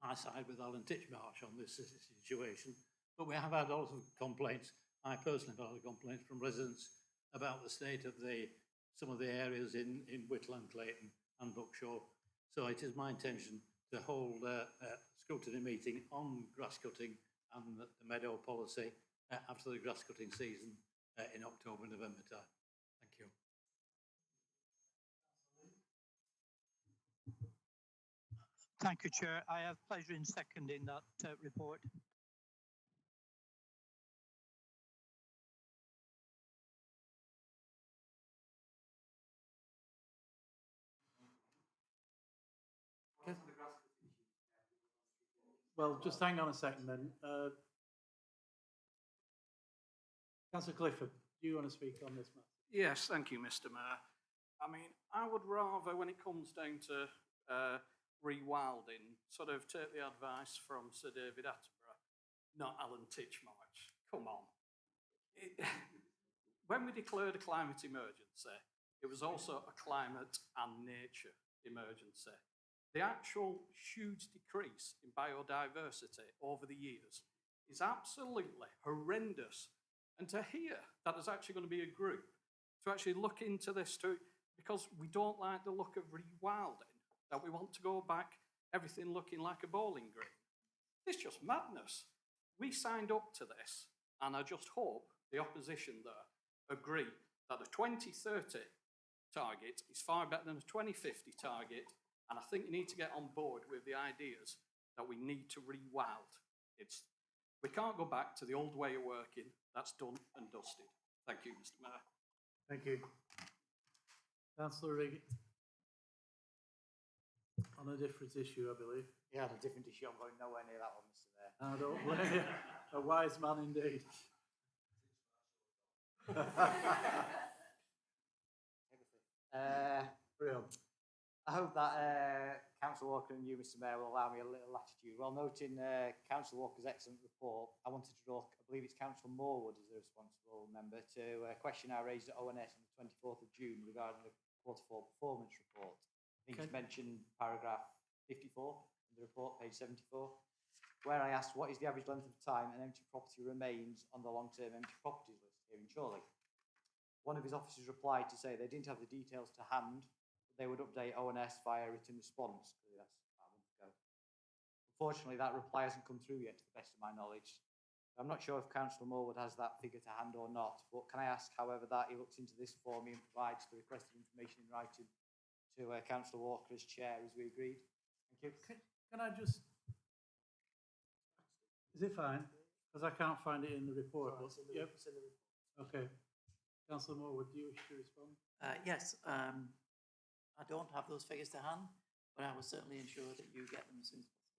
Speaker 10: I side with Alan Titchmarsh on this situation, but we have had a lot of complaints. I personally have had a lot of complaints from residents about the state of some of the areas in Whittle and Clayton and Buckshaw. So it is my intention to hold a scrutiny meeting on grass cutting and the meadow policy after the grass cutting season in October, November time. Thank you.
Speaker 11: Thank you, Chair. I have pleasure in seconding that report.
Speaker 1: Well, just hang on a second then. Councillor Clifford, do you want to speak on this matter?
Speaker 12: Yes, thank you, Mr. Mayor. I mean, I would rather, when it comes down to rewilding, sort of take the advice from Sir David Attenborough, not Alan Titchmarsh. Come on. When we declared a climate emergency, it was also a climate and nature emergency. The actual huge decrease in biodiversity over the years is absolutely horrendous. And to hear that there's actually going to be a group to actually look into this too, because we don't like the look of rewilding, that we want to go back, everything looking like a bowling green. It's just madness. We signed up to this, and I just hope the opposition there agree that the 2030 target is far better than the 2050 target, and I think you need to get on board with the ideas that we need to rewild. We can't go back to the old way of working. That's done and dusted. Thank you, Mr. Mayor.
Speaker 1: Thank you. Councillor Riggett. On a different issue, I believe.
Speaker 7: Yeah, on a different issue. I'm going nowhere near that one, Mr. Mayor.
Speaker 1: I don't blame you. A wise man indeed.
Speaker 7: I hope that Councillor Walker and you, Mr. Mayor, will allow me a little latitude. While noting Councillor Walker's excellent report, I wanted to draw, I believe it's Councillor Morewood as the responsible member, to a question I raised at ONS on the 24th of June regarding the Q4 performance report. I think it's mentioned paragraph 54 in the report, page 74, where I asked what is the average length of time an empty property remains on the long-term empty properties list here in Chorley. One of his officers replied to say they didn't have the details to hand, but they would update ONS via written response. That's about a month ago. Unfortunately, that reply hasn't come through yet, to the best of my knowledge. I'm not sure if Councillor Morewood has that figure to hand or not, but can I ask, however, that he looks into this for me and provides the requested information in writing to Councillor Walker as chair, as we agreed? Thank you.
Speaker 1: Can I just... Is it fine? Because I can't find it in the report. Yep. Okay. Councillor Morewood, do you wish to respond?
Speaker 13: Yes. I don't have those figures to hand, but I will certainly ensure that you get them as soon as possible.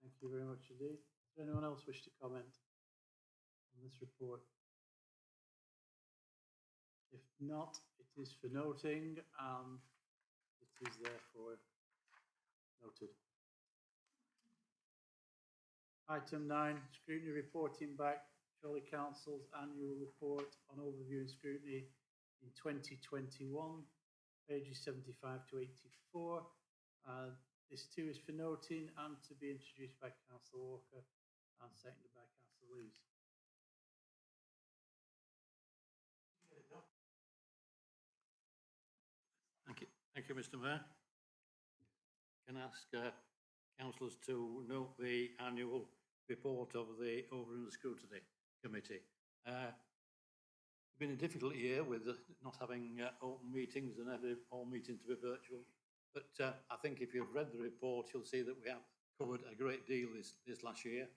Speaker 1: Thank you very much indeed. Does anyone else wish to comment on this report? If not, it is for noting and it is therefore noted. Item 9, scrutiny reporting back Chorley Council's annual report on overview and scrutiny in 2021, pages 75 to 84. This too is for noting and to be introduced by Councillor Walker and seconded by Councillor Lees.
Speaker 10: Thank you, Mr. Mayor. Can I ask councillors to note the annual report of the Overview and Scrutiny Committee. It's been a difficult year with not having open meetings and all meetings to be virtual. But I think if you've read the report, you'll see that we have covered a great deal this last year,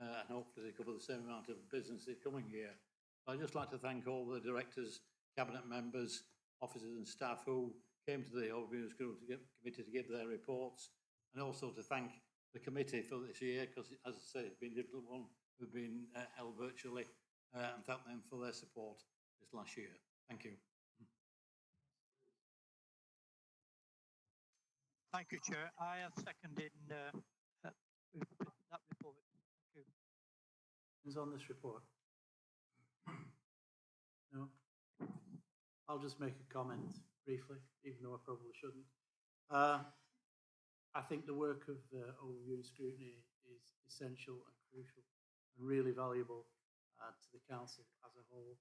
Speaker 10: and hopefully cover the same amount of business this coming year. I'd just like to thank all the directors, cabinet members, officers and staff who came to the overview school committee to give their reports, and also to thank the committee for this year, because as I say, it's been a difficult one. We've been held virtually, and thank them for their support this last year. Thank you.
Speaker 11: Thank you, Chair. I have seconded that report. Thank you.
Speaker 1: Who's on this report? No? I'll just make a comment briefly, even though I probably shouldn't. I think the work of overview and scrutiny is essential and crucial and really valuable to the council as a whole.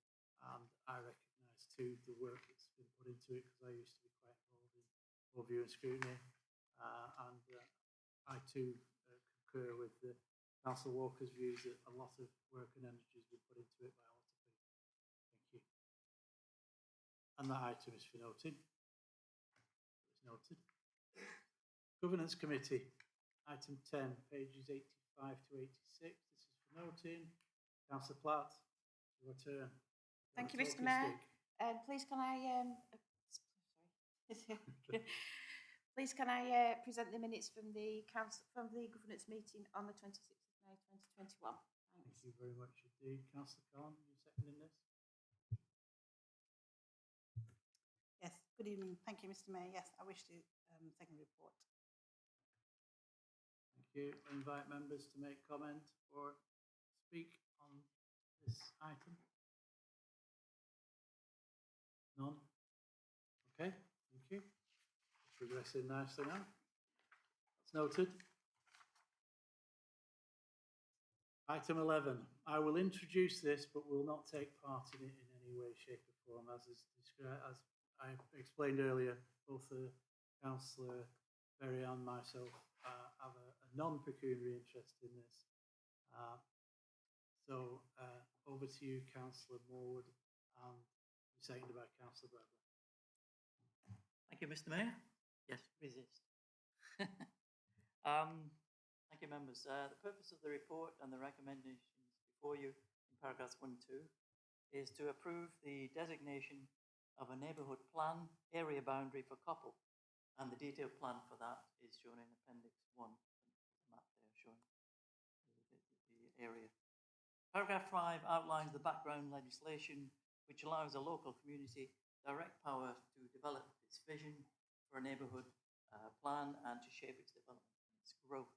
Speaker 1: And I recognise too the work that's been put into it, because I used to be quite involved in overview and scrutiny. I too concur with Councillor Walker's views that a lot of work and energy has been put into it by a lot of people. Thank you. And that item is for noting. It's noted. Governance Committee, item 10, pages 85 to 86. This is for noting. Councillor Platt, your turn.
Speaker 5: Thank you, Mr. Mayor. Please can I please can I present the minutes from the governance meeting on the 26th of May 2021. Thanks.
Speaker 1: Thank you very much indeed. Councillor Khan, you seconding this?
Speaker 14: Yes, good evening. Thank you, Mr. Mayor. Yes, I wish to second report.
Speaker 1: Thank you. I invite members to make comment or speak on this item. None? Okay, thank you. Progressing nicely now. That's noted. Item 11. I will introduce this, but will not take part in it in any way, shape or form, as is described, as I explained earlier. Both Councillor Berry and myself have a non-pecuniary interest in this. So over to you, Councillor Morwood, and seconded by Councillor Bradley.
Speaker 13: Thank you, Mr. Mayor. Yes, resist. Thank you, members. The purpose of the report and the recommendations before you in paragraphs 1 and 2 is to approve the designation of a neighbourhood plan area boundary for Coppell, and the detailed plan for that is shown in Appendix 1, the map there showing the area. Paragraph 5 outlines the background legislation which allows a local community direct power to develop its vision for a neighbourhood plan and to shape its development and its growth.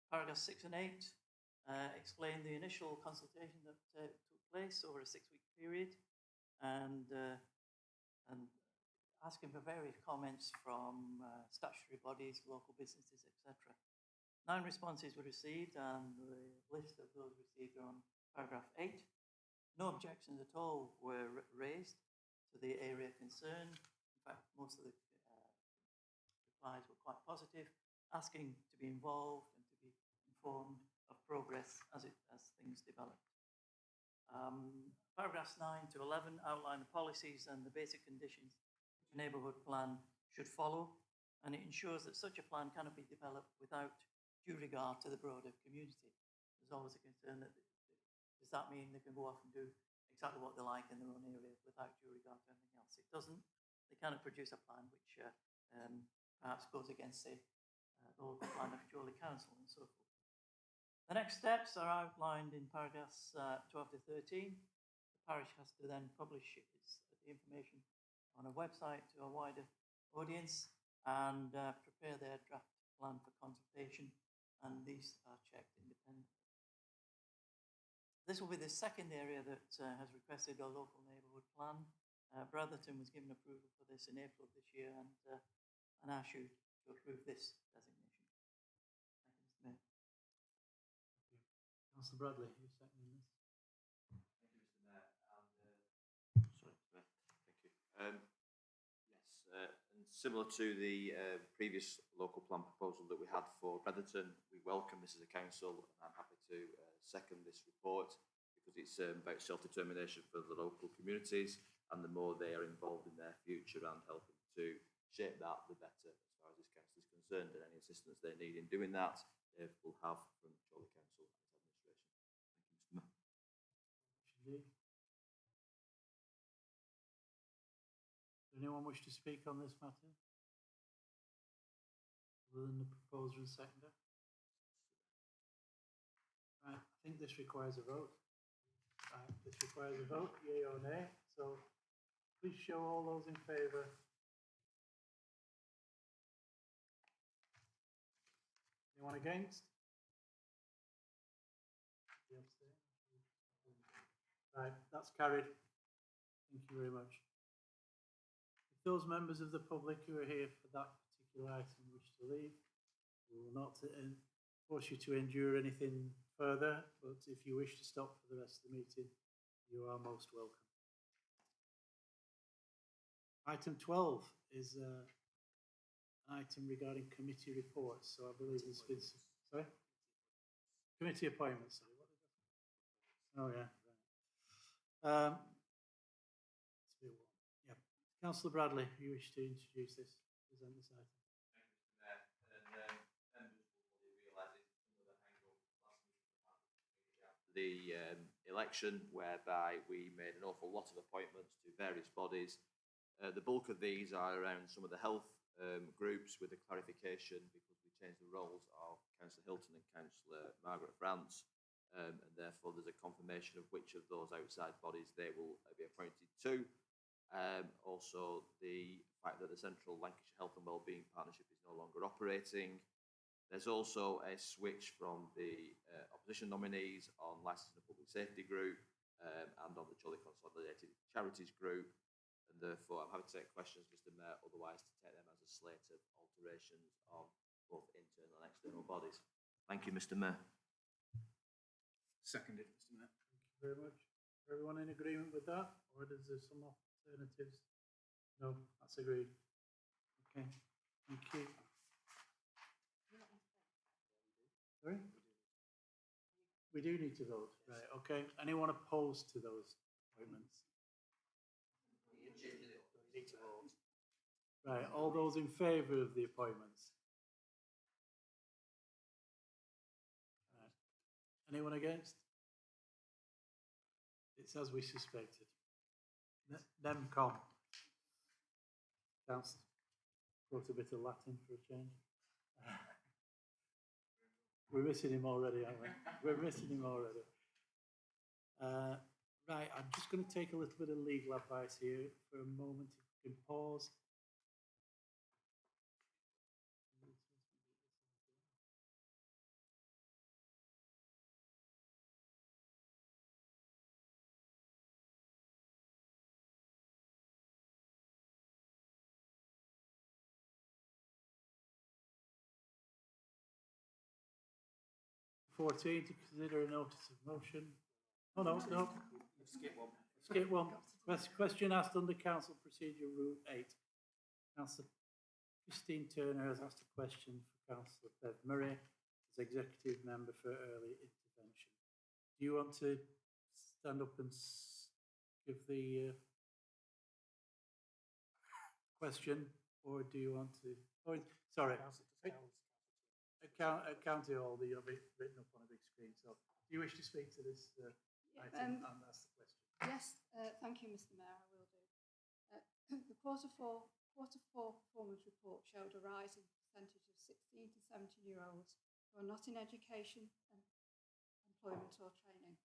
Speaker 13: Paragraphs 6 and 8 explain the initial consultation that took place over a 6-week period, and asking for various comments from statutory bodies, local businesses, etc. 9 responses were received, and the list of those received are on paragraph 8. No objections at all were raised to the area concerned. In fact, most of the replies were quite positive, asking to be involved and to be informed of progress as things develop. Paragraphs 9 to 11 outline the policies and the basic conditions which a neighbourhood plan should follow, and it ensures that such a plan cannot be developed without due regard to the broader community. There's always a concern that does that mean they can go off and do exactly what they like in their own area without due regard to anything else? It doesn't. They cannot produce a plan which perhaps goes against, say, the local plan of Chorley Council and so forth. The next steps are outlined in paragraphs 12 to 13. The parish has to then publish the information on a website to a wider audience and prepare their draft plan for consultation, and these are checked independently. This will be the second area that has requested a local neighbourhood plan. Brotherton was given approval for this in April of this year, and ask you to approve this designation. Thank you, Mr. Mayor.
Speaker 1: Councillor Bradley, you're seconding this.
Speaker 3: Thank you, Mr. Mayor. And, sorry, Mayor. Thank you. Yes, and similar to the previous local plan proposal that we had for Brotherton, we welcome this as a council, and I'm happy to second this report because it's about self-determination for the local communities, and the more they are involved in their future and helping to shape that, the better as far as this council is concerned, and any assistance they need in doing that, they will have from Chorley Council and its administration. Thank you, Mr. Mayor.
Speaker 1: Indeed. anyone wish to speak on this matter? Other than the proposer and seconder? Right, I think this requires a vote. Right, this requires a vote, yea or nay. So please show all those in favour. Anyone against? Right, that's carried. Thank you very much. If those members of the public who are here for that particular item wish to leave, we will not force you to endure anything further, but if you wish to stop for the rest of the meeting, you are most welcome. Item 12 is an item regarding committee reports. So I believe there's been, sorry? Committee appointments. Sorry, what did I? Oh, yeah. Right. It's a bit warm. Yeah. Councillor Bradley, you wish to introduce this, present this item.
Speaker 3: The election, whereby we made an awful lot of appointments to various bodies. The bulk of these are around some of the health groups, with a clarification because we changed the roles of Councillor Hilton and Councillor Margaret France, and therefore there's a confirmation of which of those outside bodies they will be appointed to. Also, the fact that the Central Lancashire Health and Wellbeing Partnership is no longer operating. There's also a switch from the opposition nominees on Licensing and Public Safety Group and on the Jolly Consolidated Charities Group. And therefore, I'm happy to take questions, Mr. Mayor, otherwise to take them as a slate of alterations on both internal and external bodies. Thank you, Mr. Mayor.
Speaker 4: Seconded, Mr. Mayor.
Speaker 1: Thank you very much. Everyone in agreement with that, or is there some alternatives? No, that's agreed. Okay, thank you. Sorry? We do need to vote, right? Okay. Anyone opposed to those appointments?
Speaker 2: You need to vote.
Speaker 1: Right. All those in favour of the appointments? Right. Anyone against? It's as we suspected. NEMCOM. Council. Wrote a bit of Latin for a change. We're missing him already, aren't we? We're missing him already. Right, I'm just going to take a little bit of legal advice here for a moment. If we can pause. To consider a notice of motion. Oh, no.
Speaker 2: Skip one.
Speaker 1: Skip one. Question asked under Council Procedure Rule 8. Councillor Christine Turner has asked a question for Councillor Bev Murray as Executive Member for Early Intervention. Do you want to stand up and give the question, or do you want to? Oh, sorry. County Hall, you'll be written up on a big screen. So, do you wish to speak to this item and ask the question?
Speaker 15: Yes, thank you, Mr. Mayor. I will do. The quarter four performance report showed a rise in the percentage of 16 to 17-year-olds who are not in education, employment or training.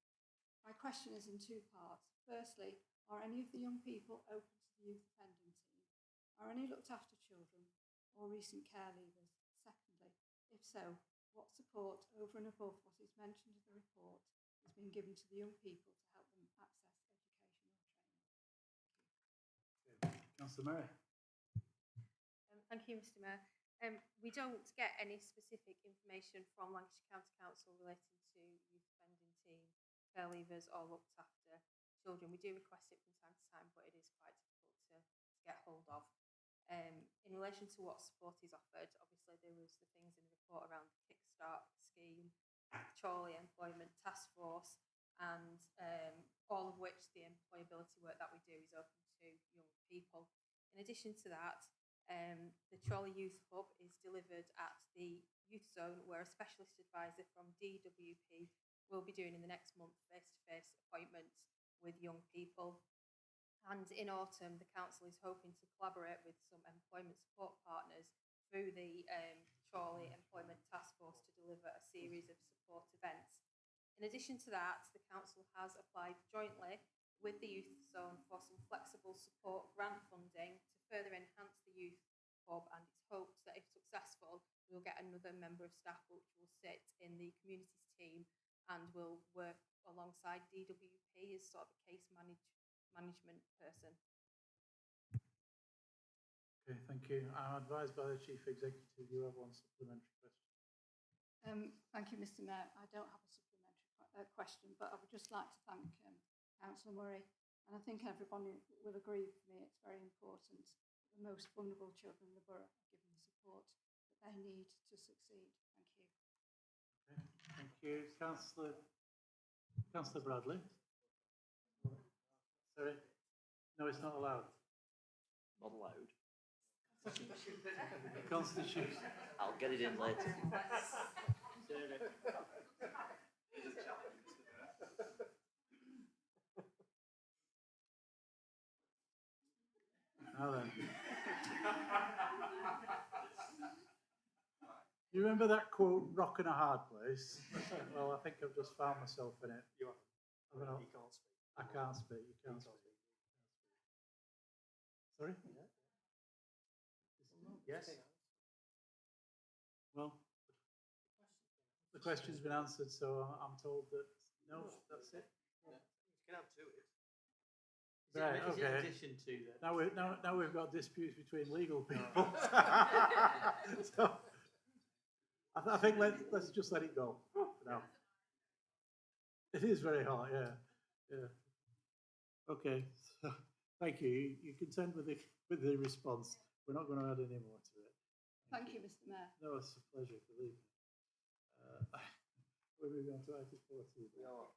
Speaker 15: My question is in two parts. Firstly, are any of the young people open to the youth offending team? Are any looked after children or recent care leavers? Secondly, if so, what support over and above what is mentioned in the report is being given to the young people to help them access education or training?
Speaker 1: Councillor Murray.
Speaker 16: Thank you, Mr. Mayor. We don't get any specific information from Lancashire County Council relating to youth offending team, care leavers or looked after children. We do request it from time to time, but it is quite difficult to get hold of. In relation to what support is offered, obviously there was the things in the report around the Kickstart scheme, Chorley Employment Task Force, and all of which the employability work that we do is open to young people. In addition to that, the Chorley Youth Hub is delivered at the Youth Zone, where a specialist advisor from DWP will be doing in the next month face-to-face appointments with young people. And in autumn, the council is hoping to collaborate with some employment support partners through the Chorley Employment Task Force to deliver a series of support events. In addition to that, the council has applied jointly with the Youth Zone for some flexible support grant funding to further enhance the youth hub, and it's hoped that if successful, we'll get another member of staff which will sit in the communities team and will work alongside DWP as sort of a case management person.
Speaker 1: Okay, thank you. I'm advised by the Chief Executive you have one supplementary question.
Speaker 15: Thank you, Mr. Mayor. I don't have a supplementary question, but I would just like to thank Councillor Murray, and I think everyone will agree with me, it's very important that the most vulnerable children in the borough are given the support that they need to succeed. Thank you.
Speaker 1: Okay, thank you. Councillor Bradley. Sorry? No, it's not allowed.
Speaker 3: Not allowed.
Speaker 1: Constitution.
Speaker 3: I'll get it in later.
Speaker 1: Now then. You remember that quote, "Rock in a hard place"? Well, I think I've just found myself in it.
Speaker 2: You can't speak.
Speaker 1: I can't speak. You can't speak. Sorry?
Speaker 2: Yes.
Speaker 1: Well, the question's been answered, so I'm told that no, that's it.
Speaker 2: You can have two.
Speaker 1: Right,
Speaker 2: Is it
Speaker 1: okay.
Speaker 2: in addition to that?
Speaker 1: Now we've got disputes between legal people. So, I think let's just let it go for now. It is very hard, yeah. Okay, so, thank you. You consent with the response. We're not going to add any more to it.
Speaker 15: Thank you, Mr. Mayor.
Speaker 1: No, it's a pleasure, believe me. We're moving on to item 14.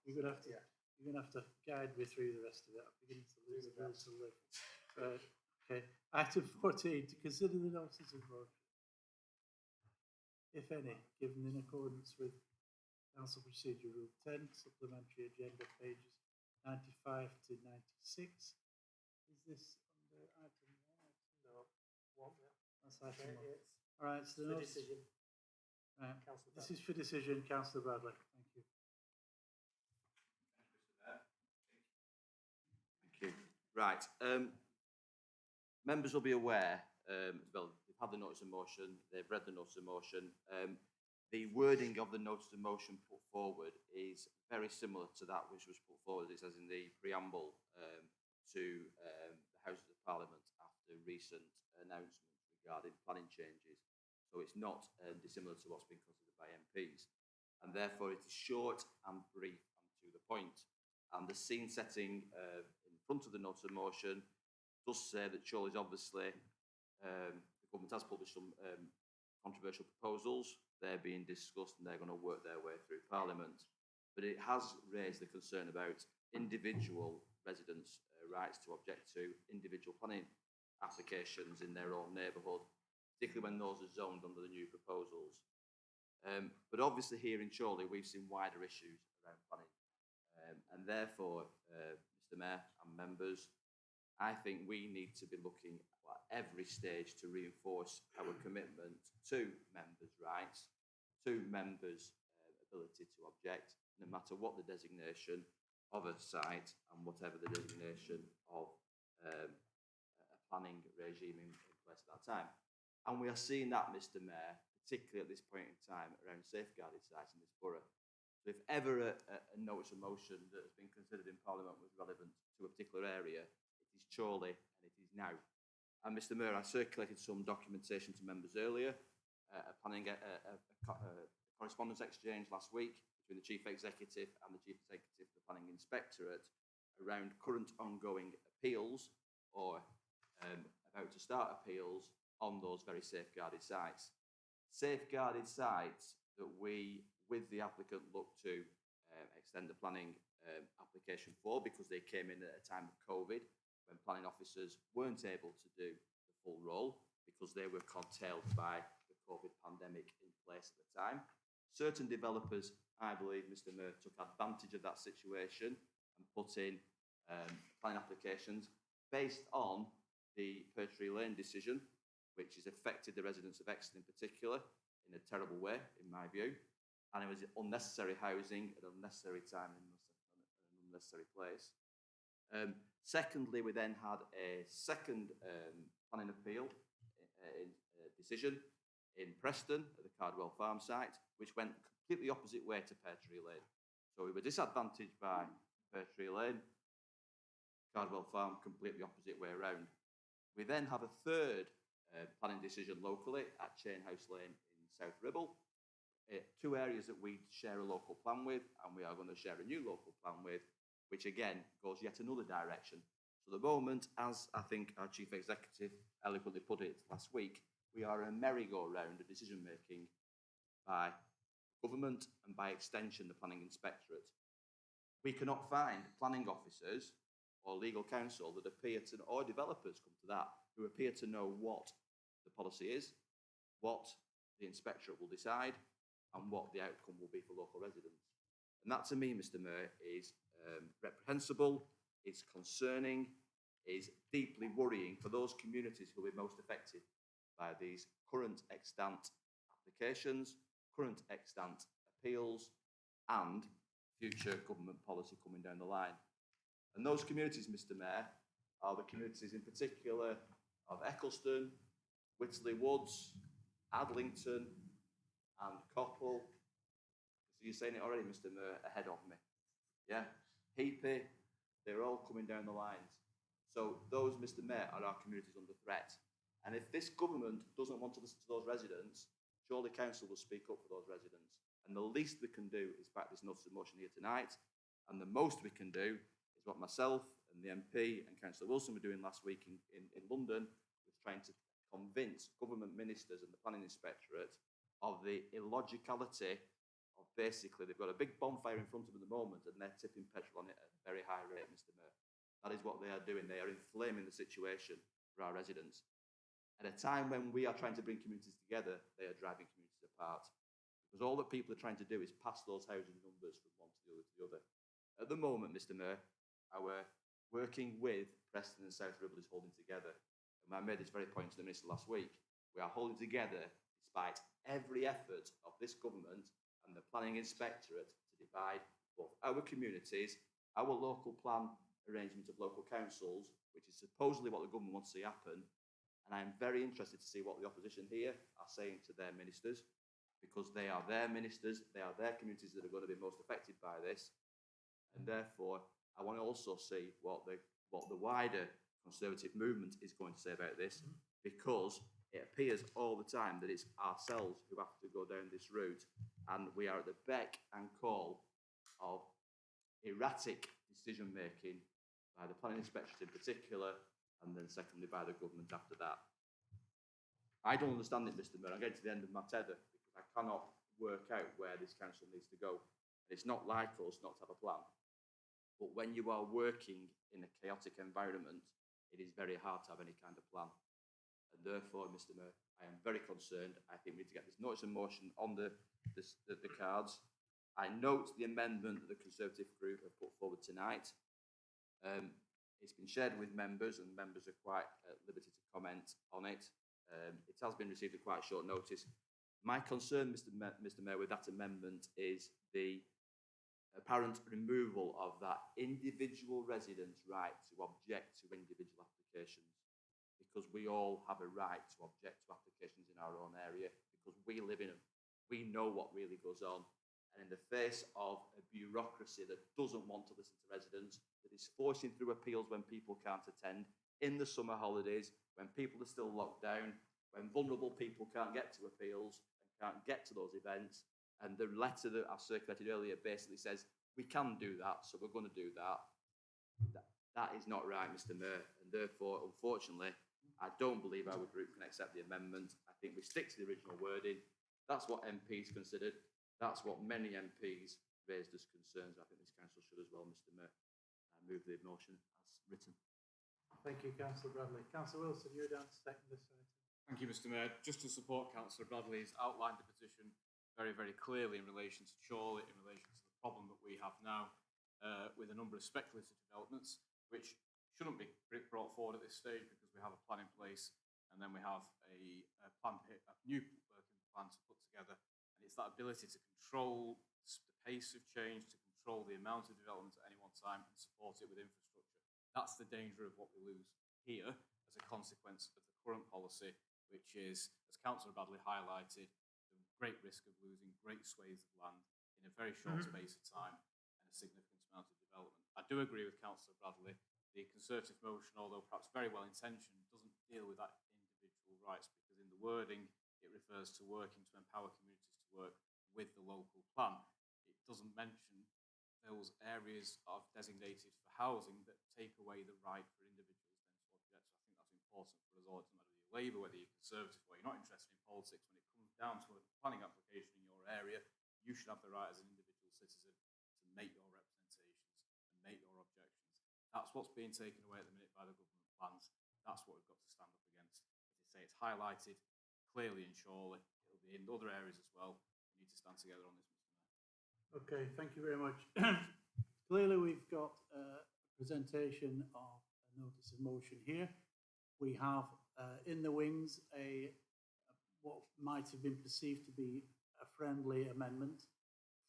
Speaker 1: You're going to have to guide me through the rest of it. I'm beginning to lose the will to live. Okay, item 14, to consider the notices of motion, if any, given in accordance with Council Procedure Rule 10, supplementary agenda pages 95 to 96. Is this under item 1?
Speaker 2: No, 1.
Speaker 1: That's item 1.
Speaker 2: It's
Speaker 1: all right, so
Speaker 2: the decision.
Speaker 1: Right. This is for decision, Councillor Bradley. Thank you.
Speaker 3: Thank you. Right. Members will be aware, well, they've had the notice of motion, they've read the notice of motion. The wording of the notice of motion put forward is very similar to that which was put forward, it says in the preamble to the Houses of Parliament after recent announcements regarding planning changes. So it's not dissimilar to what's been considered by MPs. And therefore it is short and brief and to the point. And the scene setting in front of the notice of motion does say that Chorley is obviously, the government has published some controversial proposals. They're being discussed and they're going to work their way through Parliament. But it has raised the concern about individual residents' rights to object to individual planning applications in their own neighbourhood, particularly when those are zoned under the new proposals. But obviously here in Chorley, we've seen wider issues around planning. And therefore, Mr. Mayor and members, I think we need to be looking at every stage to reinforce our commitment to members' rights, to members' ability to object, no matter what the designation of a site and whatever the designation of a planning regime in place at that time. And we are seeing that, Mr. Mayor, particularly at this point in time, around safeguarded sites in this borough. So if ever a notice of motion that has been considered in Parliament was relevant to a particular area, it is Chorley and it is now. And Mr. Mayor, I circulated some documentation to members earlier, a correspondence exchange last week between the Chief Executive and the Chief Executive of the Planning Inspectorate around current ongoing appeals or about to start appeals on those very safeguarded sites. Safeguarded sites that we, with the applicant, look to extend the planning application for because they came in at a time of COVID when planning officers weren't able to do the full role because they were curtailed by the COVID pandemic in place at the time. Certain developers, I believe, Mr. Mayor, took advantage of that situation and put in planning applications based on the Pertree Lane decision, which has affected the residents of Exton in particular in a terrible way, in my view. And it was unnecessary housing at an unnecessary time in an unnecessary place. Secondly, we then had a second planning appeal decision in Preston at the Cardwell Farm site, which went completely opposite way to Pertree Lane. So we were disadvantaged by Pertree Lane, Cardwell Farm completely opposite way around. We then have a third planning decision locally at Chainhouse Lane in South Ribble. Two areas that we share a local plan with, and we are going to share a new local plan with, which again goes yet another direction. So at the moment, as I think our Chief Executive eloquently put it last week, we are a merry-go-round of decision-making by government and by extension the Planning Inspectorate. We cannot find planning officers or legal counsel that appear to, or developers come to that, who appear to know what the policy is, what the inspectorate will decide, and what the outcome will be for local residents. And that to me, Mr. Mayor, is reprehensible, is concerning, is deeply worrying for those communities who will be most affected by these current extant applications, current extant appeals, and future government policy coming down the line. And those communities, Mr. Mayor, are the communities in particular of Eccleston, Whitley Woods, Adlington, and Coppell. So you're saying it already, Mr. Mayor, ahead of me. Yeah? Heapy, they're all coming down the lines. So those, Mr. Mayor, are our communities under threat. And if this government doesn't want to listen to those residents, surely council will speak up for those residents. And the least we can do is back this notice of motion here tonight. And the most we can do is what myself and the MP and Councillor Wilson were doing last week in London, was trying to convince government ministers and the Planning Inspectorate of the illogicality of basically, they've got a big bonfire in front of them at the moment and they're tipping petrol on it at a very high rate, Mr. Mayor. That is what they are doing. They are inflaming the situation for our residents. At a time when we are trying to bring communities together, they are driving communities apart. Because all that people are trying to do is pass those housing numbers from one to the other. At the moment, Mr. Mayor, our working with Preston and South Ribble is holding together. And I made this very point to the Minister last week. We are holding together despite every effort of this government and the Planning Inspectorate to divide both our communities, our local plan arrangement of local councils, which is supposedly what the government wants to see happen. And I am very interested to see what the opposition here are saying to their ministers, because they are their ministers, they are their communities that are going to be most affected by this. And therefore, I want to also see what the wider Conservative movement is going to say about this, because it appears all the time that it's ourselves who have to go down this route, and we are at the beck and call of erratic decision making by the Planning Inspectorate in particular, and then secondly by the government after that. I don't understand it, Mr. Mayor. I'm getting to the end of my tether because I cannot work out where this council needs to go. And it's not like us not to have a plan. But when you are working in a chaotic environment, it is very hard to have any kind of plan. And therefore, Mr. Mayor, I am very concerned. I think we need to get this notice of motion on the cards. I note the amendment that the Conservative group have put forward tonight. It's been shared with members, and members are quite at liberty to comment on it. It has been received at quite short notice. My concern, Mr. Mayor, with that amendment is the apparent removal of that individual resident's right to object to individual applications, because we all have a right to object to applications in our own area, because we live in them. We know what really goes on. And in the face of a bureaucracy that doesn't want to listen to residents, that is forcing through appeals when people can't attend, in the summer holidays, when people are still locked down, when vulnerable people can't get to appeals and can't get to those events, and the letter that I've circulated earlier basically says, we can do that, so we're going to do that. That is not right, Mr. Mayor, and therefore, unfortunately, I don't believe our group can accept the amendment. I think we stick to the original wording. That's what MPs considered. That's what many MPs raised as concerns. I think this council should as well, Mr. Mayor. I move the motion as written.
Speaker 1: Thank you, Councillor Bradley. Councillor Wilson, you're down to second this item.
Speaker 4: Thank you, Mr. Mayor. Just to support Councillor Bradley, he's outlined the position very, very clearly in relation to Chorley, in relation to the problem that we have now with a number of speculative developments, which shouldn't be brought forward at this stage because we have a plan in place, and then we have a new working plan to put together. And it's that ability to control the pace of change, to control the amount of development at any one time, and support it with infrastructure. That's the danger of what we lose here as a consequence of the current policy, which is, as Councillor Bradley highlighted, the great risk of losing great swathes of land in a very short space of time and a significant amount of development. I do agree with Councillor Bradley. The Conservative motion, although perhaps very well intentioned, doesn't deal with that individual rights, because in the wording it refers to working to empower communities to work with the local plan. It doesn't mention those areas of designated for housing that take away the right for individuals then to object. So I think that's important for us all. It doesn't matter whether you're Labour, whether you're Conservative, or you're not interested in politics. When it comes down to a planning application in your area, you should have the right as an individual citizen to make your representations and make your objections. That's what's being taken away at the minute by the government plans. That's what we've got to stand up against. As I say, it's highlighted clearly and surely. It'll be in other areas as well. We need to stand together on this, Mr. Mayor.
Speaker 1: Okay, thank you very much. Clearly, we've got a presentation of a notice of motion here. We have in the wings what might have been perceived to be a friendly amendment.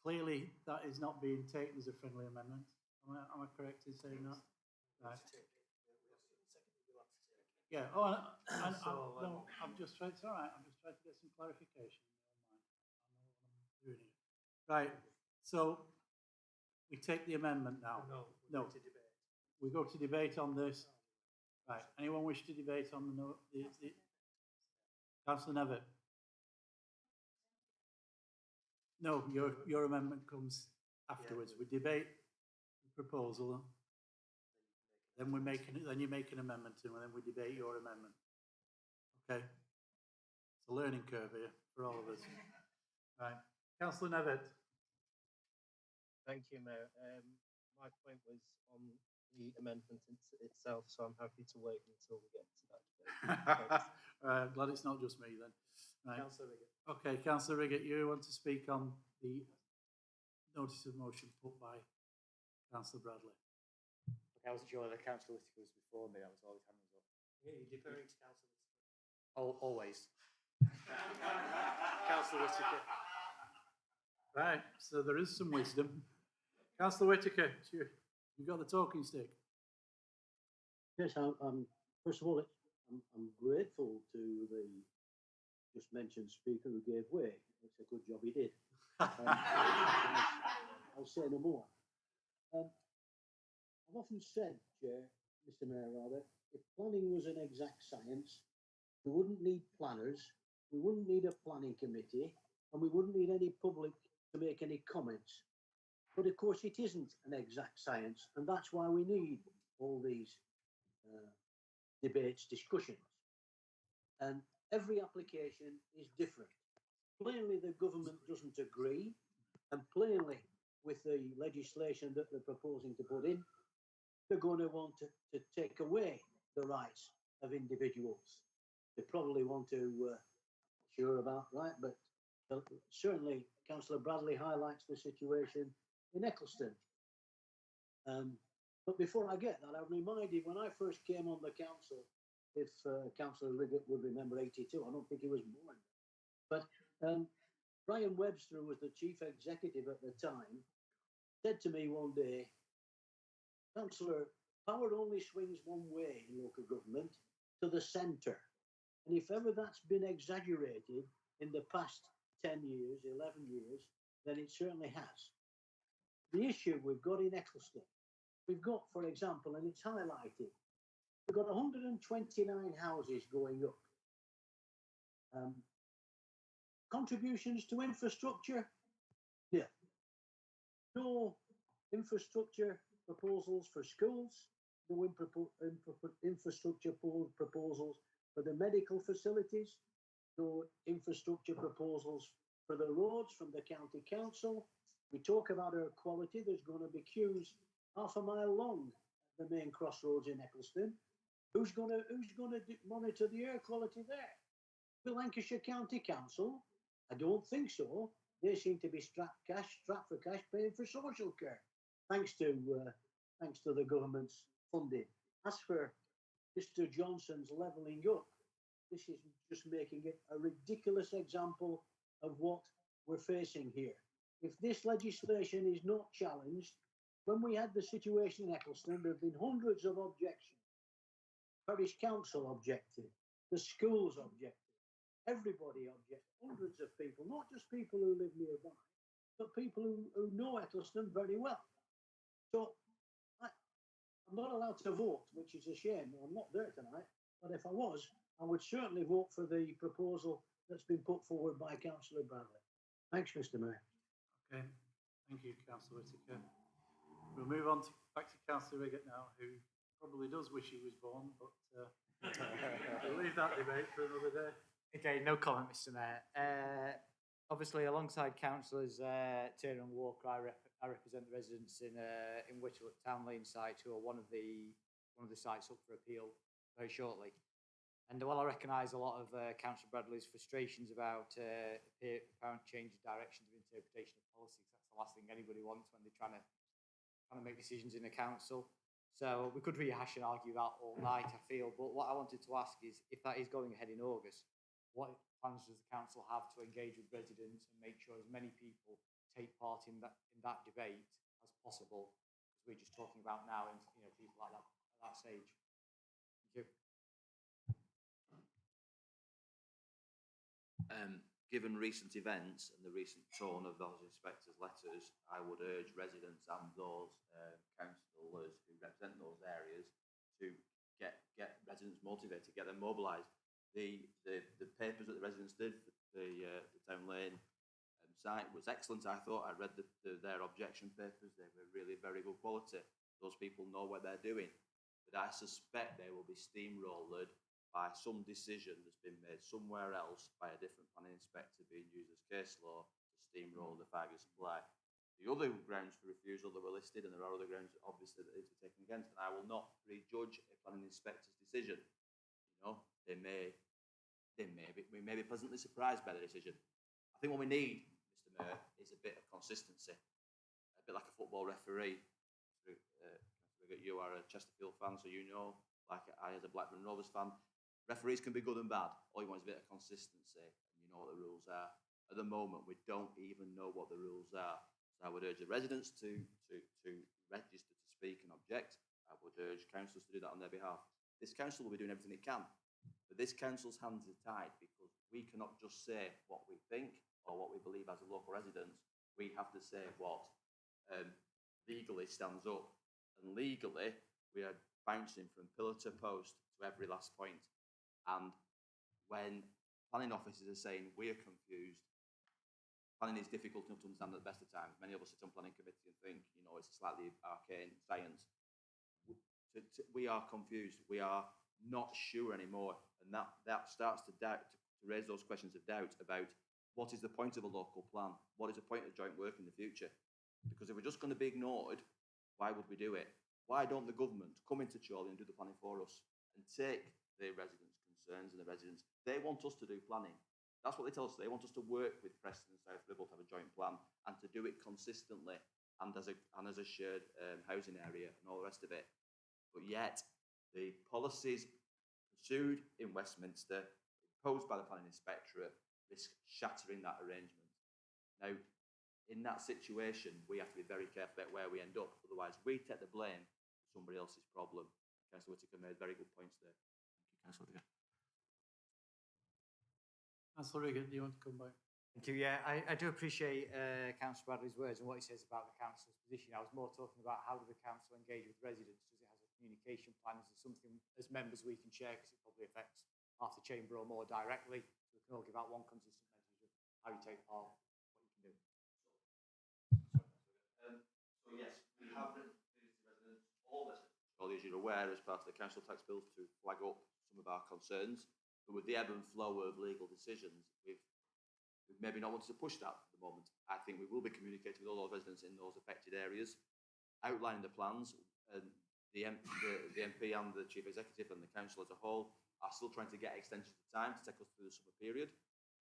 Speaker 1: Clearly, that is not being taken as a friendly amendment. Am I correct in saying that? Right. Yeah. Oh, no, I'm just trying. It's all right. I'm just trying to get some clarification. I know what I'm doing here. Right. So we take the amendment now. No. We go to debate on this. Right. Anyone wish to debate on the Councillor Nevitt? No, your amendment comes afterwards. We debate the proposal, then you make an amendment to it, and then we debate your amendment. Okay. It's a learning curve here for all of us. Right. Councillor Nevitt.
Speaker 9: Thank you, Mayor. My point was on the amendment itself, so I'm happy to wait until we get to that debate.
Speaker 1: Glad it's not just me then. Right.
Speaker 2: Councillor Riggett.
Speaker 1: Okay, Councillor Riggett, you want to speak on the notice of motion put by Councillor Bradley?
Speaker 7: Okay, I wasn't sure whether Councillor Whittaker was before me. That was all his hand was up.
Speaker 2: Yeah, you're deferring to Councillor Whittaker.
Speaker 7: Oh, always. Councillor Whittaker.
Speaker 1: Right, so there is some wisdom. Councillor Whittaker, you've got the talking stick.
Speaker 10: Yes, first of all, I'm grateful to the just mentioned speaker who gave way. It's a good job he did. I'll say no more. I've often said, Chair, Mr. Mayor, rather, if planning was an exact science, we wouldn't need planners, we wouldn't need a planning committee, and we wouldn't need any public to make any comments. But of course, it isn't an exact science, and that's why we need all these debates, discussions. And every application is different. Plainly, the government doesn't agree, and plainly, with the legislation that they're proposing to put in, they're going to want to take away the rights of individuals. They probably want to, sure about that, but certainly Councillor Bradley highlights the situation in Eccleston. But before I get that, I'm reminded when I first came on the council, if Councillor Riggett would remember 82, I don't think he was born. But Brian Webster, who was the chief executive at the time, said to me one day, Councillor, power only swings one way in local government, to the centre. And if ever that's been exaggerated in the past 10 years, 11 years, then it certainly has. The issue we've got in Eccleston, we've got, for example, and it's highlighted, we've got 129 houses going up. Contributions to infrastructure? Yeah. No infrastructure proposals for schools, no infrastructure proposals for the medical facilities, no infrastructure proposals for the roads from the county council. We talk about air quality, there's going to be queues half a mile long at the main crossroads in Eccleston. Who's going to monitor the air quality there? The Lancashire County Council? I don't think so. They seem to be strapped for cash, paying for social care, thanks to the government's funding.
Speaker 17: As for Mr. Johnson's levelling up, this is just making it a ridiculous example of what we're facing here. If this legislation is not challenged, when we had the situation in Eccleston, there have been hundreds of objections. Parish Council objected, the schools objected, everybody objected, hundreds of people, not just people who live nearby, but people who know Eccleston very well. So I'm not allowed to vote, which is a shame. I'm not there tonight, but if I was, I would certainly vote for the proposal that's been put forward by Councillor Bradley. Thanks, Mr. Mayor.
Speaker 1: Okay, thank you, Councillor Whitaker. We'll move on back to Councillor Riggett now, who probably does wish he was born, but we'll leave that debate for another day.
Speaker 7: Okay, no comment, Mr. Mayor. Obviously, alongside councillors Turner and Walker, I represent the residents in Whittle at Town Lane site, who are one of the sites up for appeal very shortly. And while I recognise a lot of Councillor Bradley's frustrations about apparent change of directions of interpretation of policies, that's the last thing anybody wants when they're trying to make decisions in the council. So we could rehash and argue that all night, I feel. But what I wanted to ask is, if that is going ahead in August, what plans does the council have to engage with residents and make sure as many people take part in that debate as possible? Because we're just talking about now, and people like that at that stage. Thank you.
Speaker 3: Given recent events and the recent tone of those inspectors' letters, I would urge residents and those councillors who represent those areas to get residents motivated, get them mobilised. The papers that the residents did, the Town Lane site was excellent. I thought I read their objection papers. They were really very good quality. Those people know what they're doing, but I suspect they will be steamrolled by some decision that's been made somewhere else by a different planning inspector being used as case law to steamroll the 5-year supply. The other grounds for refusal that were listed, and there are other grounds obviously that need to be taken against, and I will not prejudge a planning inspector's decision. We may be pleasantly surprised by the decision. I think what we need, Mr. Mayor, is a bit of consistency, a bit like a football referee. You are a Chesterfield fan, so you know, like I as a Blackburn Rovers fan, referees can be good and bad. All you want is a bit of consistency, and you know what the rules are. At the moment, we don't even know what the rules are. So I would urge the residents to register to speak and object. I would urge councillors to do that on their behalf. This council will be doing everything it can, but this council's hands are tied because we cannot just say what we think or what we believe as a local residents. We have to say what legally stands up, and legally we are bouncing from pillar to post to every last point. And when planning officers are saying we're confused, planning is difficult enough to understand at the best of times. Many of us sit on planning committee and think, it's a slightly arcane science. We are confused. We are not sure anymore. And that starts to raise those questions of doubt about what is the point of a local plan? What is the point of joint work in the future? Because if we're just going to be ignored, why would we do it? Why don't the government come into Chorley and do the planning for us and take the residents' concerns and the residents? They want us to do planning. That's what they tell us. They want us to work with Preston and South Ribble to have a joint plan and to do it consistently and as a shared housing area and all the rest of it. But yet, the policies pursued in Westminster, imposed by the planning inspectorate, risk shattering that arrangement. Now, in that situation, we have to be very careful about where we end up. Otherwise, we take the blame for somebody else's problem. Councillor Whitaker made very good points there. Thank you, Councillor Riggett.
Speaker 1: Councillor Riggett, do you want to come back?
Speaker 7: Thank you. Yeah, I do appreciate Councillor Bradley's words and what he says about the council's position. I was more talking about how do the council engage with residents? Does it have a communication plan? Is it something as members we can share? Because it probably affects half the chamber or more directly. So we can all give out one consistent message of how you take part, what you can do.
Speaker 3: So yes, we have visited residents, all residents, as you're aware, as part of the council tax bills to flag up some of our concerns. But with the ebb and flow of legal decisions, we've maybe not wanted to push that at the moment. I think we will be communicating with all those residents in those affected areas, outlining the plans, and the MP and the Chief Executive and the Council as a whole are still trying to get extensions of time to take us through the summer period.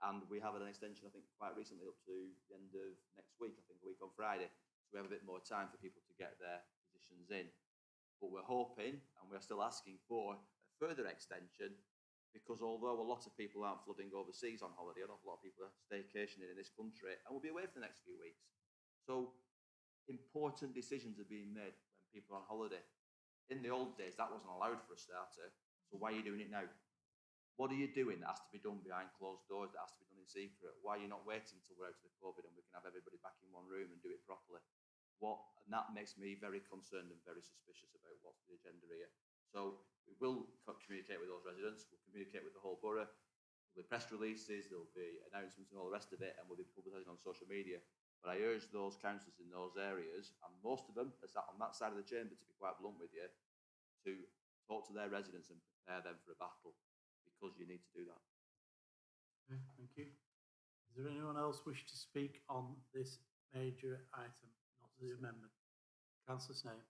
Speaker 3: And we have an extension, I think, quite recently up to the end of next week, I think a week on Friday. So we have a bit more time for people to get their positions in. but we're hoping, and we're still asking for a further extension, because although a lot of people aren't flooding overseas on holiday, an awful lot of people are staycationing in this country and will be away for the next few weeks. So important decisions are being made when people are on holiday. In the old days, that wasn't allowed for a starter. So why are you doing it now? What are you doing that has to be done behind closed doors, that has to be done in secret? Why are you not waiting until we're out of the COVID and we can have everybody back in one room and do it properly? And that makes me very concerned and very suspicious about what's the agenda here. So we will communicate with those residents, we'll communicate with the whole borough, there'll be press releases, there'll be announcements and all the rest of it, and we'll be publicising on social media. But I urge those councillors in those areas, and most of them are sat on that side of the chamber, to be quite blunt with you, to talk to their residents and prepare them for a battle, because you need to do that.
Speaker 1: Okay, thank you. Is there anyone else wish to speak on this major item, not the amendment? Councillor Snape.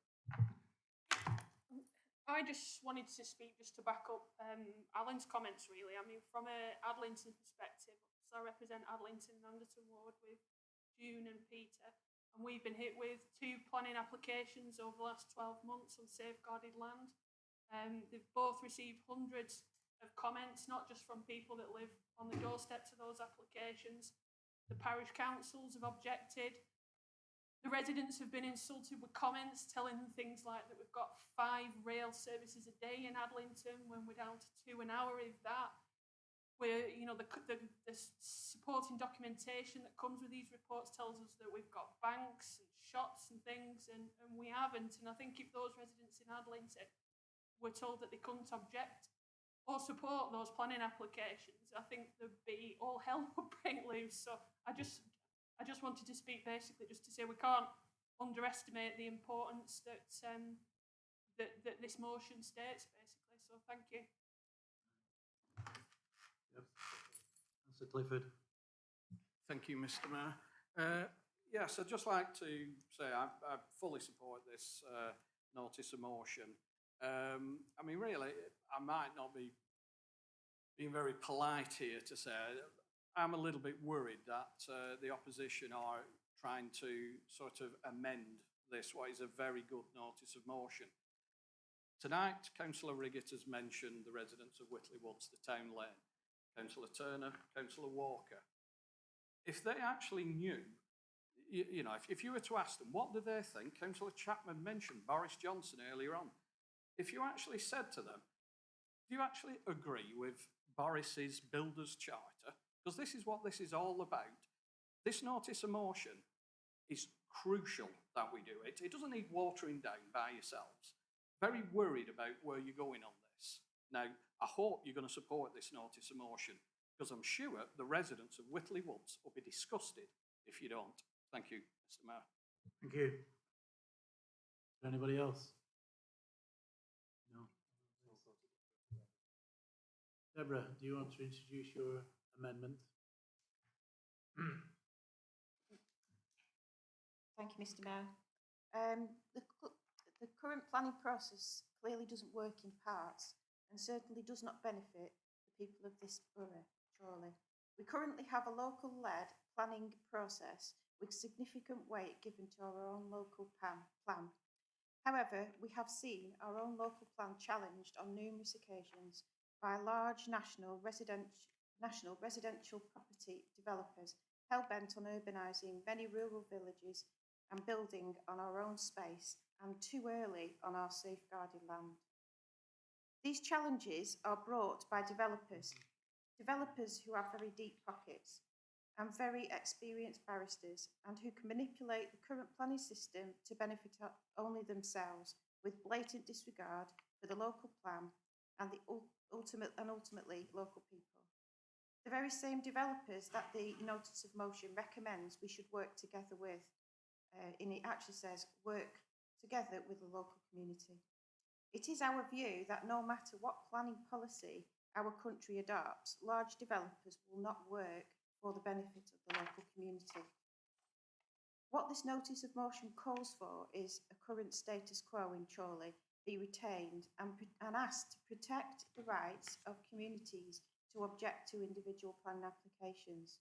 Speaker 18: I just wanted to speak just to back up Alan's comments, really. I mean, from a Adlington perspective, so I represent Adlington and Anderton Ward with June and Peter, and we've been hit with 2 planning applications over the last 12 months on safeguarded land. They've both received hundreds of comments, not just from people that live on the doorstep to those applications. The parish councils have objected. The residents have been insulted with comments telling them things like that we've got 5 rail services a day in Adlington when we're down to 2 an hour, if that. We're, you know, the supporting documentation that comes with these reports tells us that we've got banks and shots and things, and we haven't. And I think if those residents in Adlington were told that they couldn't object or support those planning applications, I think there'd be all hell would break loose. So I just wanted to speak basically just to say we can't underestimate the importance that that this motion states, basically. So thank you.
Speaker 1: Yep. Councillor Clifford.
Speaker 12: Thank you, Mr. Mayor. Yes, I'd just like to say I fully support this notice of motion. I mean, really, I might not be being very polite here to say I'm a little bit worried that the opposition are trying to sort of amend this, what is a very good notice of motion. Tonight, Councillor Riggett has mentioned the residents of Whitley Woods, the town lane, Councillor Turner, Councillor Walker. If they actually knew, you know, if you were to ask them, what do they think? Councillor Chapman mentioned Boris Johnson earlier on. If you actually said to them, do you actually agree with Boris's Builders' Charter? Because this is what this is all about. This notice of motion is crucial that we do it. It doesn't need watering down by yourselves. Very worried about where you're going on this. Now, I hope you're going to support this notice of motion, because I'm sure the residents of Whitley Woods will be disgusted if you don't. Thank you, Mr. Mayor.
Speaker 1: Thank you. Is there anybody else? No. Deborah, do you want to introduce your amendment?
Speaker 5: Thank you, Mr. Mayor. The current planning process clearly doesn't work in parts and certainly does not benefit the people of this borough, surely. We currently have a local-led planning process with significant weight given to our own local plan. However, we have seen our own local plan challenged on numerous occasions by large national residential property developers hell-bent on urbanising many rural villages and building on our own space and too early on our safeguarded land. These challenges are brought by developers who have very deep pockets and very experienced barristers, and who can manipulate the current planning system to benefit only themselves, with blatant disregard for the local plan and ultimately local people. The very same developers that the notice of motion recommends we should work together with, and it actually says work together with the local community. It is our view that no matter what planning policy our country adopts, large developers will not work for the benefit of the local community. What this notice of motion calls for is a current status quo in Chorley be retained and asked to protect the rights of communities to object to individual planning applications.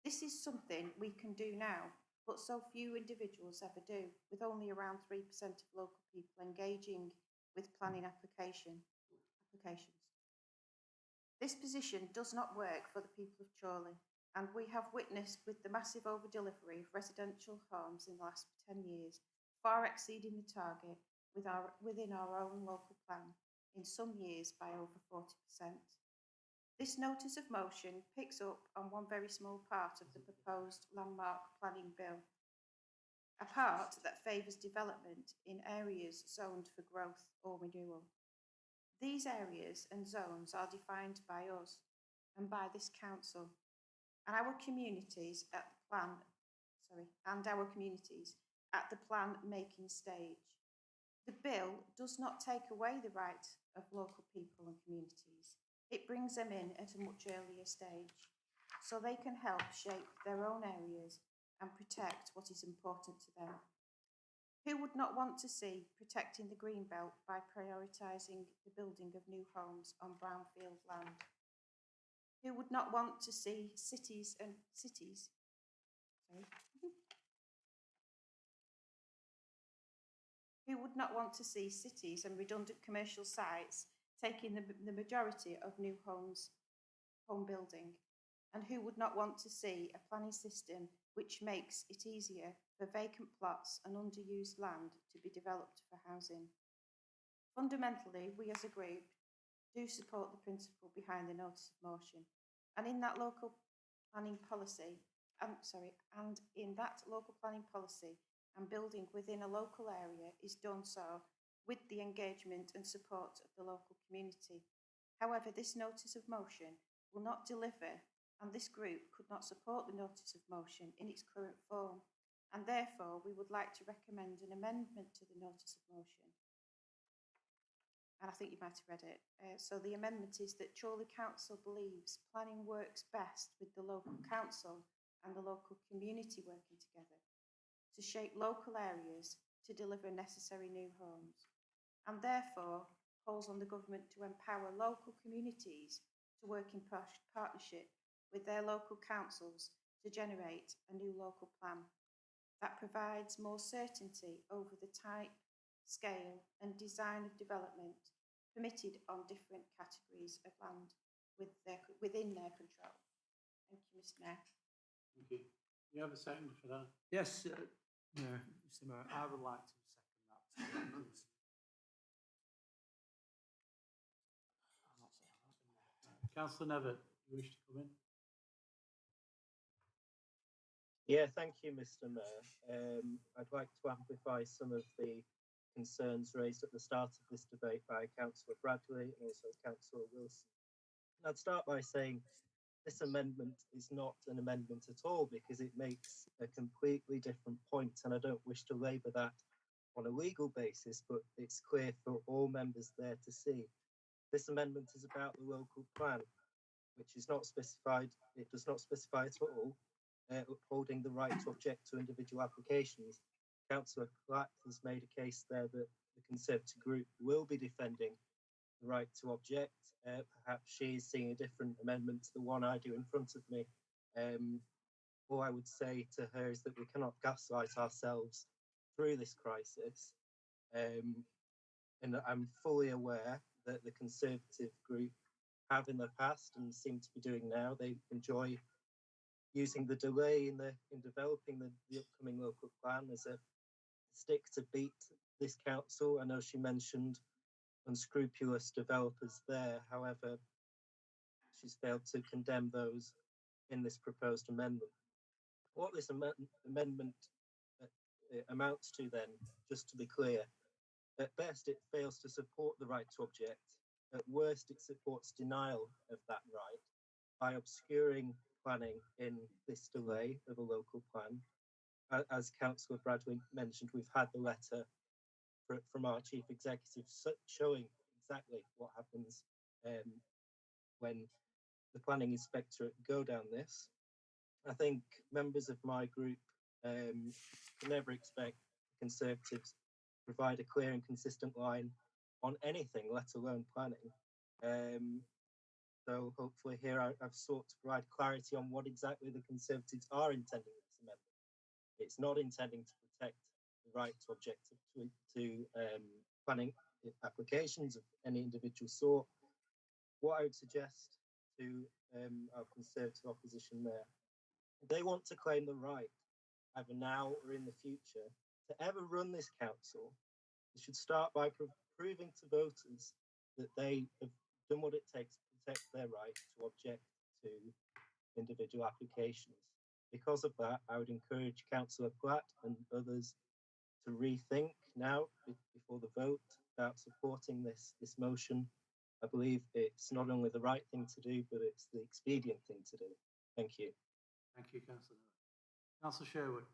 Speaker 5: This is something we can do now but so few individuals ever do, with only around 3% of local people engaging with planning applications. This position does not work for the people of Chorley, and we have witnessed with the massive over-delivery of residential homes in the last 10 years, far exceeding the target within our own local plan, in some years by over 40%. This notice of motion picks up on one very small part of the proposed landmark planning bill, a part that favours development in areas zoned for growth or renewal. These areas and zones are defined by us and by this council, and our communities at the plan making stage. The bill does not take away the right of local people and communities. It brings them in at a much earlier stage, so they can help shape their own areas and protect what is important to them. Who would not want to see protecting the green belt by prioritising the building of new homes on brownfield land? Who would not want to see Who would not want to see cities and redundant commercial sites taking the majority of new home building? And who would not want to see a planning system which makes it easier for vacant plots and underused land to be developed for housing? Fundamentally, we as a group do support the principle behind the notice of motion, and in that local planning policy, and building within a local area is done so with the engagement and support of the local community. However, this notice of motion will not deliver, and this group could not support the notice of motion in its current form, and therefore we would like to recommend an amendment to the notice of motion. And I think you might have read it. So the amendment is that Chorley Council believes planning works best with the local council and the local community working together to shape local areas to deliver necessary new homes, and therefore calls on the government to empower local communities to work in partnership with their local councils to generate a new local plan that provides more certainty over the type, scale and design of development permitted on different categories of land within their control. Thank you, Mr. Mayor.
Speaker 1: Thank you. You have a second for that?
Speaker 2: Yes, Mr. Mayor, I would like to second that.
Speaker 1: Councillor Nevitt, you wish to come in?
Speaker 9: Yeah, thank you, Mr. Mayor. I'd like to amplify some of the concerns raised at the start of this debate by Councillor Bradley and also Councillor Wilson. I'd start by saying this amendment is not an amendment at all because it makes a completely different point, and I don't wish to labour that on a legal basis, but it's clear for all members there to see. This amendment is about the local plan, which is not specified, it does not specify at all, upholding the right to object to individual applications. Councillor Clack has made a case there that the Conservative group will be defending the right to object. Perhaps she's seeing a different amendment to the one I do in front of me. All I would say to her is that we cannot gaslight ourselves through this crisis. And I'm fully aware that the Conservative group have in the past and seem to be doing now. They enjoy using the delay in developing the upcoming local plan as a stick to beat this council. I know she mentioned unscrupulous developers there. However, she's failed to condemn those in this proposed amendment. What this amendment amounts to then, just to be clear, at best it fails to support the right to object. At worst, it supports denial of that right by obscuring planning in this delay of a local plan. As Councillor Bradley mentioned, we've had the letter from our Chief Executive showing exactly what happens when the Planning Inspectorate go down this. I think members of my group can never expect Conservatives to provide a clear and consistent line on anything, let alone planning. So hopefully here I've sought to provide clarity on what exactly the Conservatives are intending with this amendment. It's not intending to protect the right to object to planning applications of any individual sort. What I would suggest to our Conservative opposition there, if they want to claim the right, either now or in the future, to ever run this council, they should start by proving to voters that they have done what it takes to protect their right to object to individual applications. Because of that, I would encourage Councillor Platt and others to rethink now before the vote about supporting this motion. I believe it's not only the right thing to do, but it's the expedient thing to do. Thank you.
Speaker 1: Thank you, Councillor. Councillor Sherwood.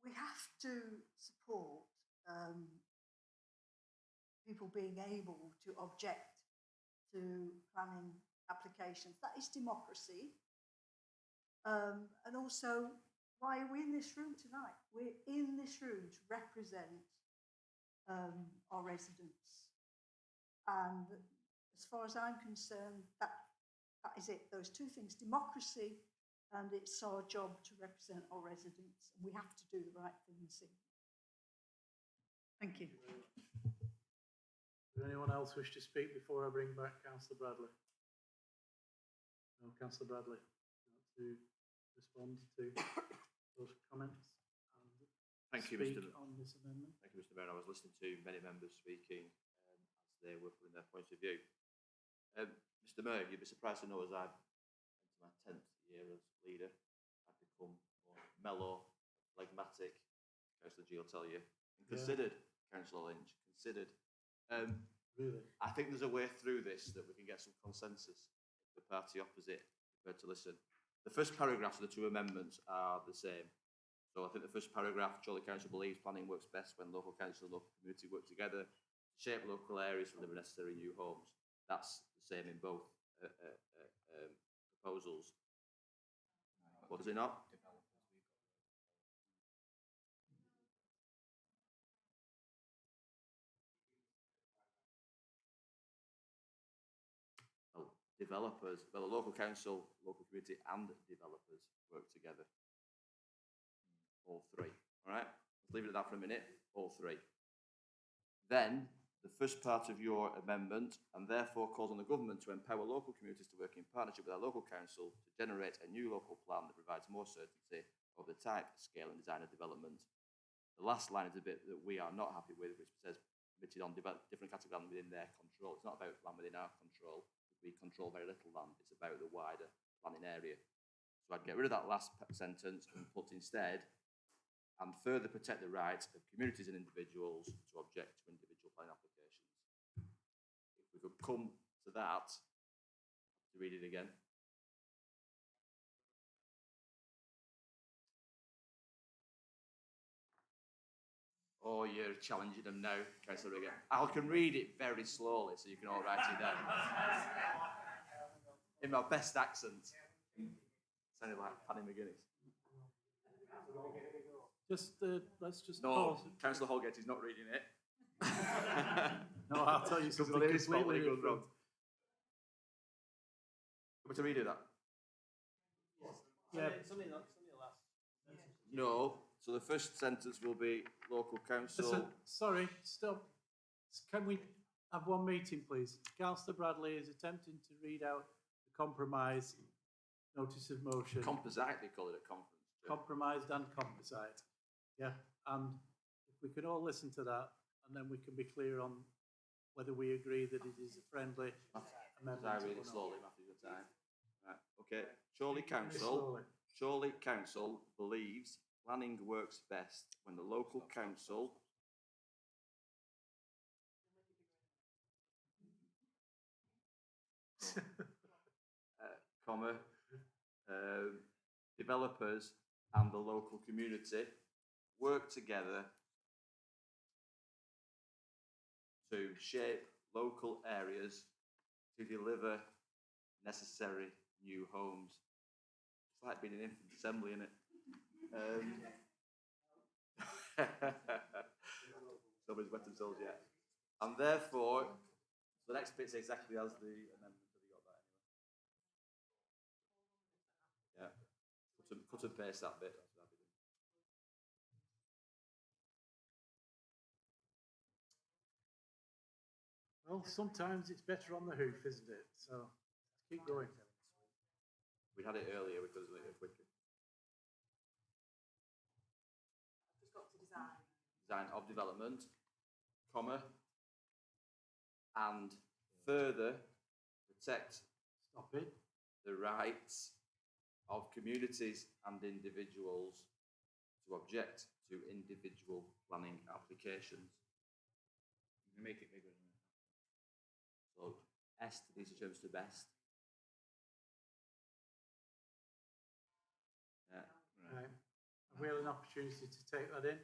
Speaker 14: We have to support people being able to object to planning applications. That is democracy. And also, why are we in this room tonight? We're in this room to represent our residents. And as far as I'm concerned, that is it. Those two things, democracy, and it's our job to represent our residents. And we have to do the right thing this evening. Thank you.
Speaker 1: Does anyone else wish to speak before I bring back Councillor Bradley? No, Councillor Bradley, to respond to those comments and
Speaker 3: Thank you,
Speaker 1: speak
Speaker 3: Mr.
Speaker 1: on this amendment.
Speaker 3: Thank you, Mr. Mayor. I was listening to many members speaking as they were putting their point of view. Mr. Mayor, you'd be surprised to know as I've into my 10th year as leader, I've become more mellow, phlegmatic, Councillor G will tell you, and considered, Councillor Lynch, considered.
Speaker 1: Really?
Speaker 3: I think there's a way through this that we can get some consensus. The party opposite prepared to listen. The first paragraphs of the two amendments are the same. So I think the first paragraph, Chorley Council believes planning works best when local council and local community work together to shape local areas for the necessary new homes. That's the same in both proposals. What is it not? Developers, well, the local council, local community, and developers work together. All three. All right, let's leave it at that for a minute. All three. Then the first part of your amendment, and therefore calls on the government to empower local communities to work in partnership with our local council to generate a new local plan that provides more certainty of the type, scale, and design of development. The last line is a bit that we are not happy with, which says permitted on different categories land within their control. It's not about land within our control. We control very little land. It's about the wider planning area. So I'd get rid of that last sentence and put instead, and further protect the rights of communities and individuals to object to individual planning applications. If we could come to that, to read it again. Oh, you're challenging them now, Councillor Rigger. I can read it very slowly so you can all write it down. In my best accent. Sounded like Paddy McGuinness.
Speaker 1: Let's just
Speaker 3: no,
Speaker 1: pause.
Speaker 3: Councillor Holgate is not reading it.
Speaker 1: No, I'll tell you something completely different.
Speaker 3: Want me to read it that?
Speaker 1: Yeah.
Speaker 3: No. So the first sentence will be local council.
Speaker 1: Listen, sorry, stop. Can we have one meeting, please? Councillor Bradley is attempting to read out the compromise notice of motion.
Speaker 3: Composite, they call it a conference.
Speaker 1: Compromised and composite. Yeah, and if we could all listen to that, and then we can be clear on whether we agree that it is a friendly amendment.
Speaker 3: I read it slowly, Matthew, the time. Right, okay. Chorley Council believes planning works best when the local council developers and the local community work together to shape local areas to deliver necessary new homes. It's like being in infant assembly, isn't it? Nobody's wet themselves yet. And therefore, the next bit's exactly as the amendment. Have you got that cut and paste that bit. That's what I've been doing.
Speaker 1: Well, sometimes it's better on the hoof, isn't it? So let's keep going.
Speaker 3: We had it earlier, we could have done it quicker.
Speaker 5: Just got to design.
Speaker 3: Design of development, comma, and further protect the rights of communities and individuals to object to individual planning applications.
Speaker 4: You make it bigger, isn't it?
Speaker 3: So S to these terms to best. Yeah.
Speaker 1: Right. And we have an opportunity to take that in.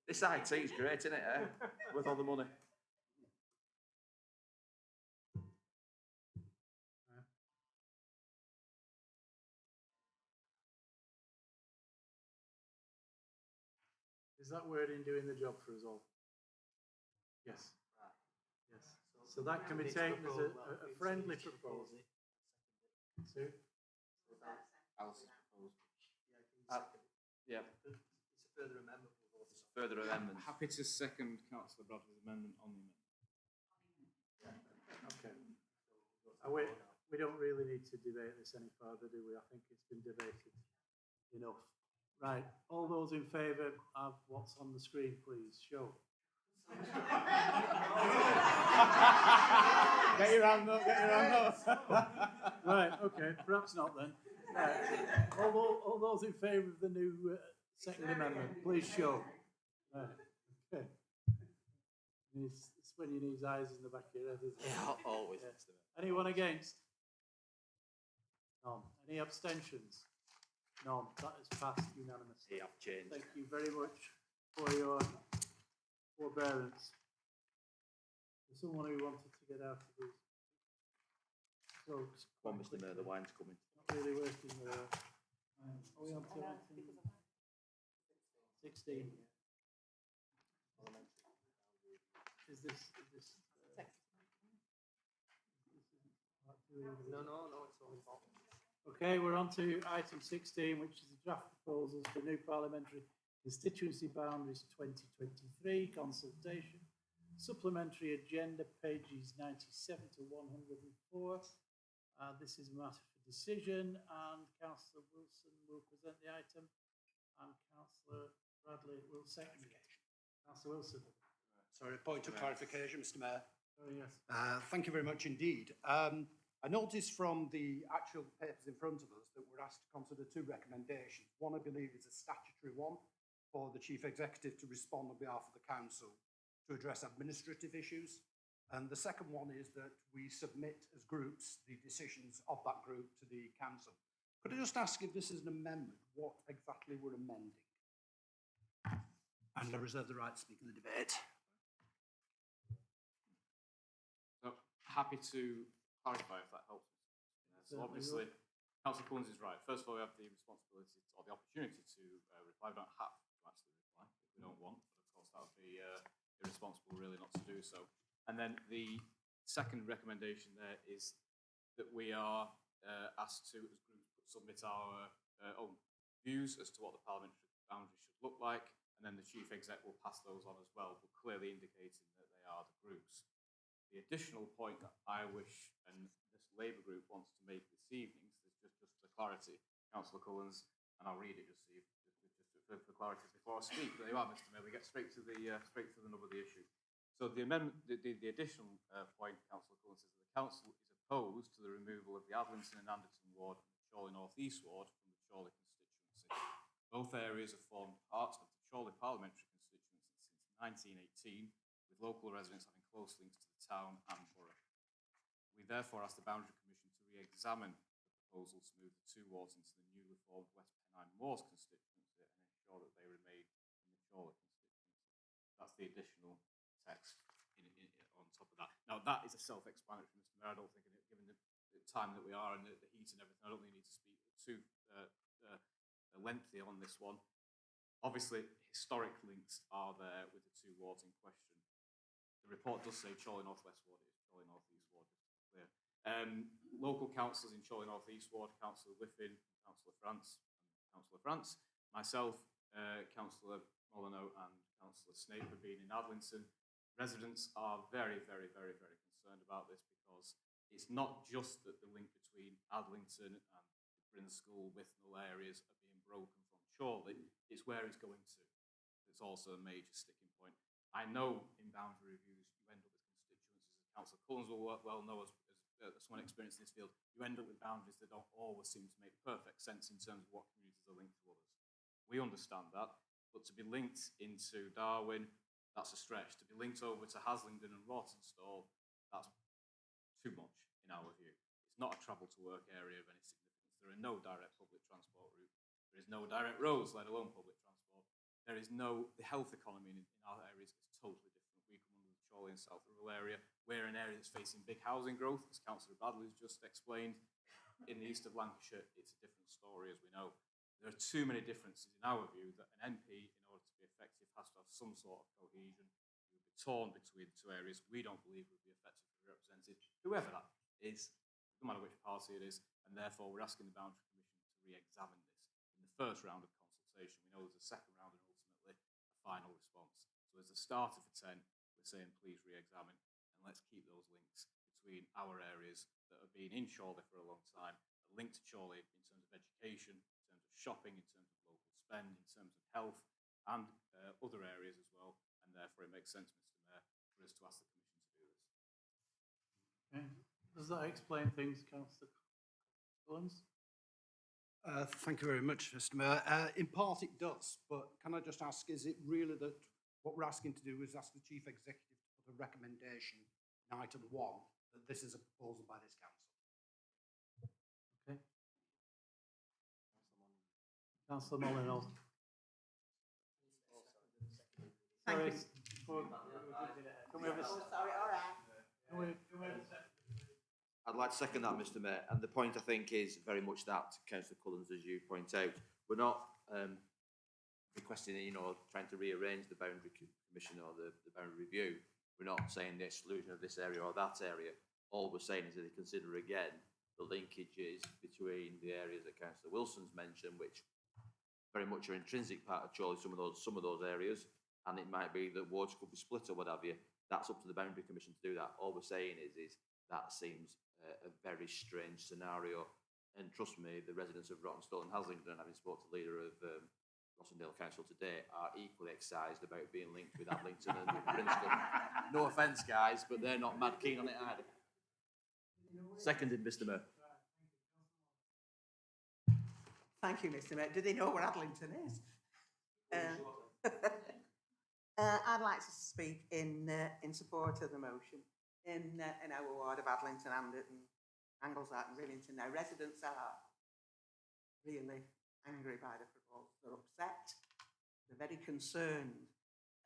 Speaker 3: This IT is great, isn't it? Worth all the money. Is that wording doing the job for us all? Yes. Yes. So that can be taken as a friendly proposal. Sue?
Speaker 4: Alice's proposal.
Speaker 3: Yeah.
Speaker 2: It's a further amendment.
Speaker 3: It's a further amendment.
Speaker 4: Happy to second Councillor Bradley's amendment on the amendment.
Speaker 1: Okay. We don't really need to debate this any further, do we? I think it's been debated enough. Right, all those in favour of what's on the screen, please, show.
Speaker 4: Get your hand up, get your hand up.
Speaker 1: Right, okay, perhaps not then. Right. All those in favour of the new second amendment, please show. Right, okay. It's when you need eyes in the back of your head, isn't it?
Speaker 3: Yeah, always.
Speaker 1: Yeah. Anyone against? None. Any abstentions? None. That is passed unanimously.
Speaker 3: Yeah, I've changed.
Speaker 1: Thank you very much for your forbearance. There's someone who wanted to get out of these. So,
Speaker 3: Come on, Mr. Mayor, the wine's coming.
Speaker 1: not really working there. Are we on to item 16? Is this?
Speaker 2: No, it's all involved.
Speaker 1: Okay, we're on to item 16, which is the draft proposals for new parliamentary constituency boundaries 2023 consultation. Supplementary agenda, pages 97 to 104. This is a matter for decision, and Councillor Wilson will present the item, and Councillor Bradley will second it. Councillor Wilson.
Speaker 19: Sorry, a point of clarification, Mr. Mayor.
Speaker 1: Oh, yes.
Speaker 19: Thank you very much indeed. I noticed from the actual papers in front of us that we're asked to consider two recommendations. One, I believe, is a statutory one for the Chief Executive to respond on behalf of the Council to address administrative issues. And the second one is that we submit as groups the decisions of that group to the Council. Could I just ask if this is an amendment, what exactly we're amending? And I reserve the right to speak in the debate.
Speaker 4: So, happy to clarify if that helps. So obviously, Councillor Collins is right. First of all, we have the responsibility or the opportunity to reply. We don't have to actually reply if we don't want, but of course that would be irresponsible really not to do so. And then the second recommendation there is that we are asked to, as groups, submit our own views as to what the parliamentary boundaries should look like, and then the Chief Exec will pass those on as well, but clearly indicating that they are the groups. The additional point that I wish, and this Labour group wants to make this evening, so just for clarity, Councillor Collins, and I'll read it just for clarity before I speak. There you are, Mr. Mayor. We get straight to the nub of the issue. So the amendment, the additional point, Councillor Collins, says that the Council is opposed to the removal of the Adlington and Anderton ward and the Chorley North East ward from the Chorley constituency. Both areas have formed part of the Chorley parliamentary constituency since 1918, with local residents having close links to the town and borough. We therefore ask the Boundary Commission to re-examine the proposal to move the two wards into the newly formed West Pennine Moors constituency and ensure that they remain in the Chorley constituency. That's the additional text on top of that. Now that is a self-explanatory, Mr. Mayor. I don't think, given the time that we are and the heat and everything, I don't think we need to speak too lengthy on this one. Obviously, historic links are there with the two wards in question. The report does say Chorley North West Ward is Chorley North East Ward, just to be clear. Local councillors in Chorley North East Ward, Councillor Whiffin, Councillor France, myself, Councillor Molyneux and Councillor Snape have been in Adlington. Residents are very, very, very, very concerned about this because it's not just that the link between Adlington and the Brinschool, Withnell areas are being broken from Chorley, it's where it's going to. It's also a major sticking point. I know in boundary reviews you end up with constituencies, as Councillor Collins will well know as someone experienced in this field, you end up with boundaries that don't always seem to make perfect sense in terms of what communities are linked to others. We understand that, but to be linked into Darwin, that's a stretch. To be linked over to Haslingden and Rawtenstall, that's too much in our view. It's not a travel to work area of any significance. There are no direct public transport routes. There is no direct roads, let alone public transport. There is no, the health economy in our areas is totally different. We come under the Chorley and South Rural area. We're an area that's facing big housing growth, as Councillor Bradley has just explained. In the east of Lancashire, it's a different story, as we know. There are too many differences in our view that an MP, in order to be effective, has to have some sort of cohesion. He will be torn between the two areas. We don't believe will be effectively represented, whoever that is, no matter which party it is, and therefore we're asking the Boundary Commission to re-examine this. In the first round of consultation, we know there's a second round and ultimately a final response. So as a starter for 10, we're saying please re-examine, and let's keep those links between our areas that have been in Chorley for a long time, are linked to Chorley in terms of education, in terms of shopping, in terms of local spend, in terms of health, and other areas as well. And therefore it makes sense, Mr. Mayor, for us to ask the Commission to do this.
Speaker 1: Okay. Does that explain things, Councillor Collins?
Speaker 19: Thank you very much, Mr. Mayor. In part it does, but can I just ask, is it really that what we're asking to do is ask the Chief Executive to put a recommendation in item 1 that this is a proposal by this council?
Speaker 1: Okay. Councillor Molyneux. Sorry. Can we have a...
Speaker 5: sorry, all right.
Speaker 3: I'd like to second that, Mr. Mayor, and the point I think is very much that, Councillor Collins, as you point out, we're not requesting, trying to rearrange the Boundary Commission or the Boundary Review. We're not saying the exclusion of this area or that area. All we're saying is that they consider again the linkages between the areas that Councillor Wilson's mentioned, which very much are intrinsic part of Chorley, some of those areas, and it might be that wards could be split or what have you. That's up to the Boundary Commission to do that. All we're saying is that seems a very strange scenario, and trust me, the residents of Rawtenstall and Haslingden, having spoke to the leader of Rossendale Council today, are equally excised about being linked with Adlington and Brinschool. No offence, guys, but they're not mad keen on it either. Seconded, Mr. Mayor.
Speaker 20: Thank you, Mr. Mayor. Do they know where Adlington is? I'd like to speak in support of the motion. In our ward of Adlington, Anderton, Anglesart and Rillington, now residents are really angry by the proposal. They're upset. They're very concerned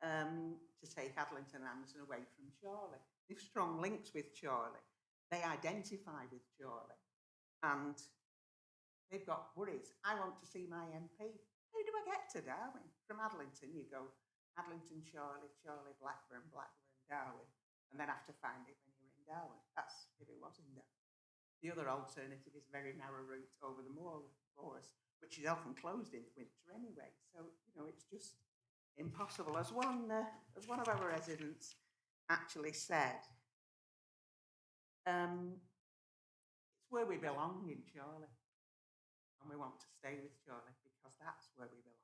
Speaker 20: to take Adlington and Anderton away from Chorley. They've strong links with Chorley. They identify with Chorley. And they've got worries. I want to see my MP. How do I get to Darwin? From Adlington, you go Adlington, Chorley, Chorley, Blackburn, Blackburn, Darwin, and then have to find it when you're in Darwin. That's if it was in Darwin. The other alternative is very narrow route over the moors, which is often closed in winter anyway. So, it's just impossible. As one of our residents actually said, it's where we belong in Chorley. And we want to stay with Chorley because that's where we belong.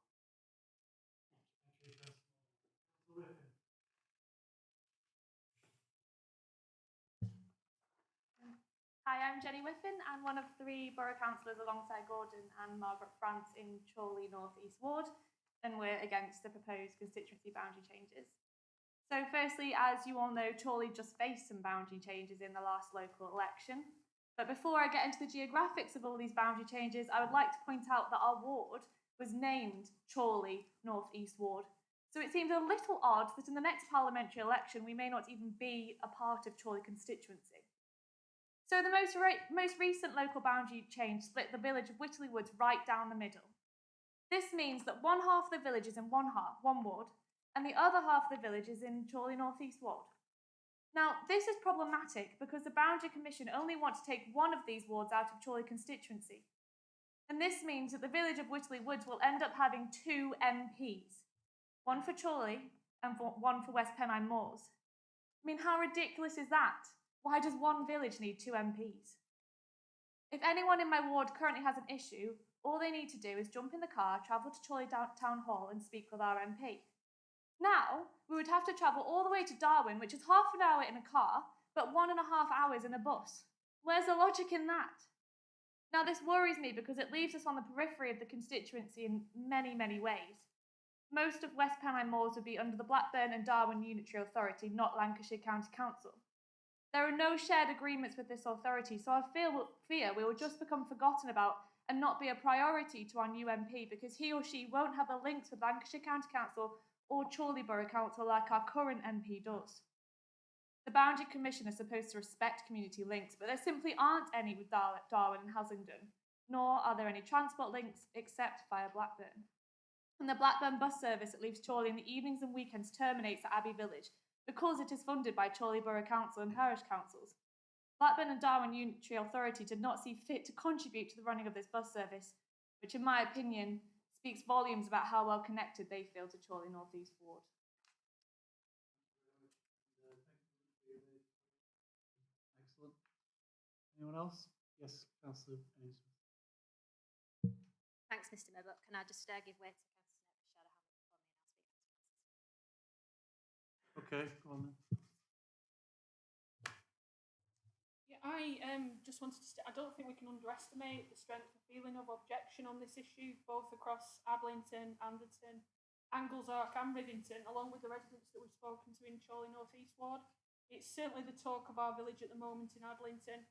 Speaker 21: Hi, I'm Jenny Whiffin and one of 3 borough councillors alongside Gordon and Margaret France in Chorley North East Ward, and we're against the proposed constituency boundary changes. So firstly, as you all know, Chorley just faced some boundary changes in the last local election. But before I get into the geographics of all these boundary changes, I would like to point out that our ward was named Chorley North East Ward. So it seems a little odd that in the next parliamentary election, we may not even be a part of Chorley constituency. So the most recent local boundary change split the village of Whitley Woods right down the middle. This means that one half of the village is in one ward, and the other half of the village is in Chorley North East Ward.
Speaker 6: Now, this is problematic because the Boundary Commission only want to take one of these wards out of Chorley constituency. And this means that the village of Whitley Woods will end up having 2 MPs, one for Chorley and one for West Pennine Moors. I mean, how ridiculous is that? Why does one village need 2 MPs? If anyone in my ward currently has an issue, all they need to do is jump in the car, travel to Chorley Town Hall and speak with our MP. Now, we would have to travel all the way to Darwin, which is half an hour in a car, but 1.5 hours in a bus. Where's the logic in that? Now, this worries me because it leaves us on the periphery of the constituency in many, many ways. Most of West Pennine Moors would be under the Blackburn and Darwin Unitary Authority, not Lancashire County Council. There are no shared agreements with this authority, so I fear we will just become forgotten about and not be a priority to our new MP because he or she won't have the links with Lancashire County Council or Chorley Borough Council like our current MP does. The Boundary Commission is supposed to respect community links, but there simply aren't any with Darwin and Haslingden, nor are there any transport links except via Blackburn. And the Blackburn bus service that leaves Chorley in the evenings and weekends terminates at Abbey Village because it is funded by Chorley Borough Council and parish councils. Blackburn and Darwin Unitary Authority did not see fit to contribute to the running of this bus service, which in my opinion speaks volumes about how well connected they feel to Chorley North East Ward.
Speaker 1: Excellent. Anyone else? Yes, Councillor Ainsworth.
Speaker 22: Thanks, Mr. Mayor, but can I just give way to Councillor Smith,
Speaker 1: Okay, go on then.
Speaker 18: Yeah, I just wanted to say, I don't think we can underestimate the strength of feeling of objection on this issue, both across Ablington, Anderton, Anglesark and Rivington, along with the residents that we've spoken to in Chorley North East Ward. It's certainly the talk of our village at the moment in Ablington.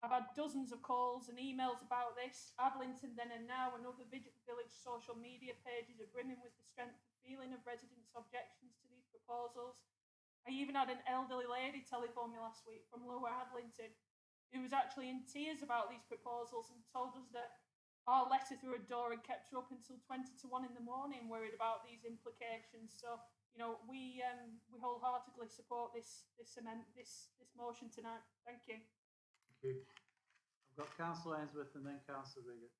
Speaker 18: I've had dozens of calls and emails about this. Ablington Then and Now and other village social media pages are brimming with the strength of feeling of residents' objections to these proposals. I even had an elderly lady telephone me last week from Lower Adlington who was actually in tears about these proposals and told us that our letter through a door had kept her up until 20 to 1 in the morning worried about these implications. So, you know, we wholeheartedly support this motion tonight. Thank you.
Speaker 1: Thank you. I've got Councillor Ainsworth and then Councillor Riggett.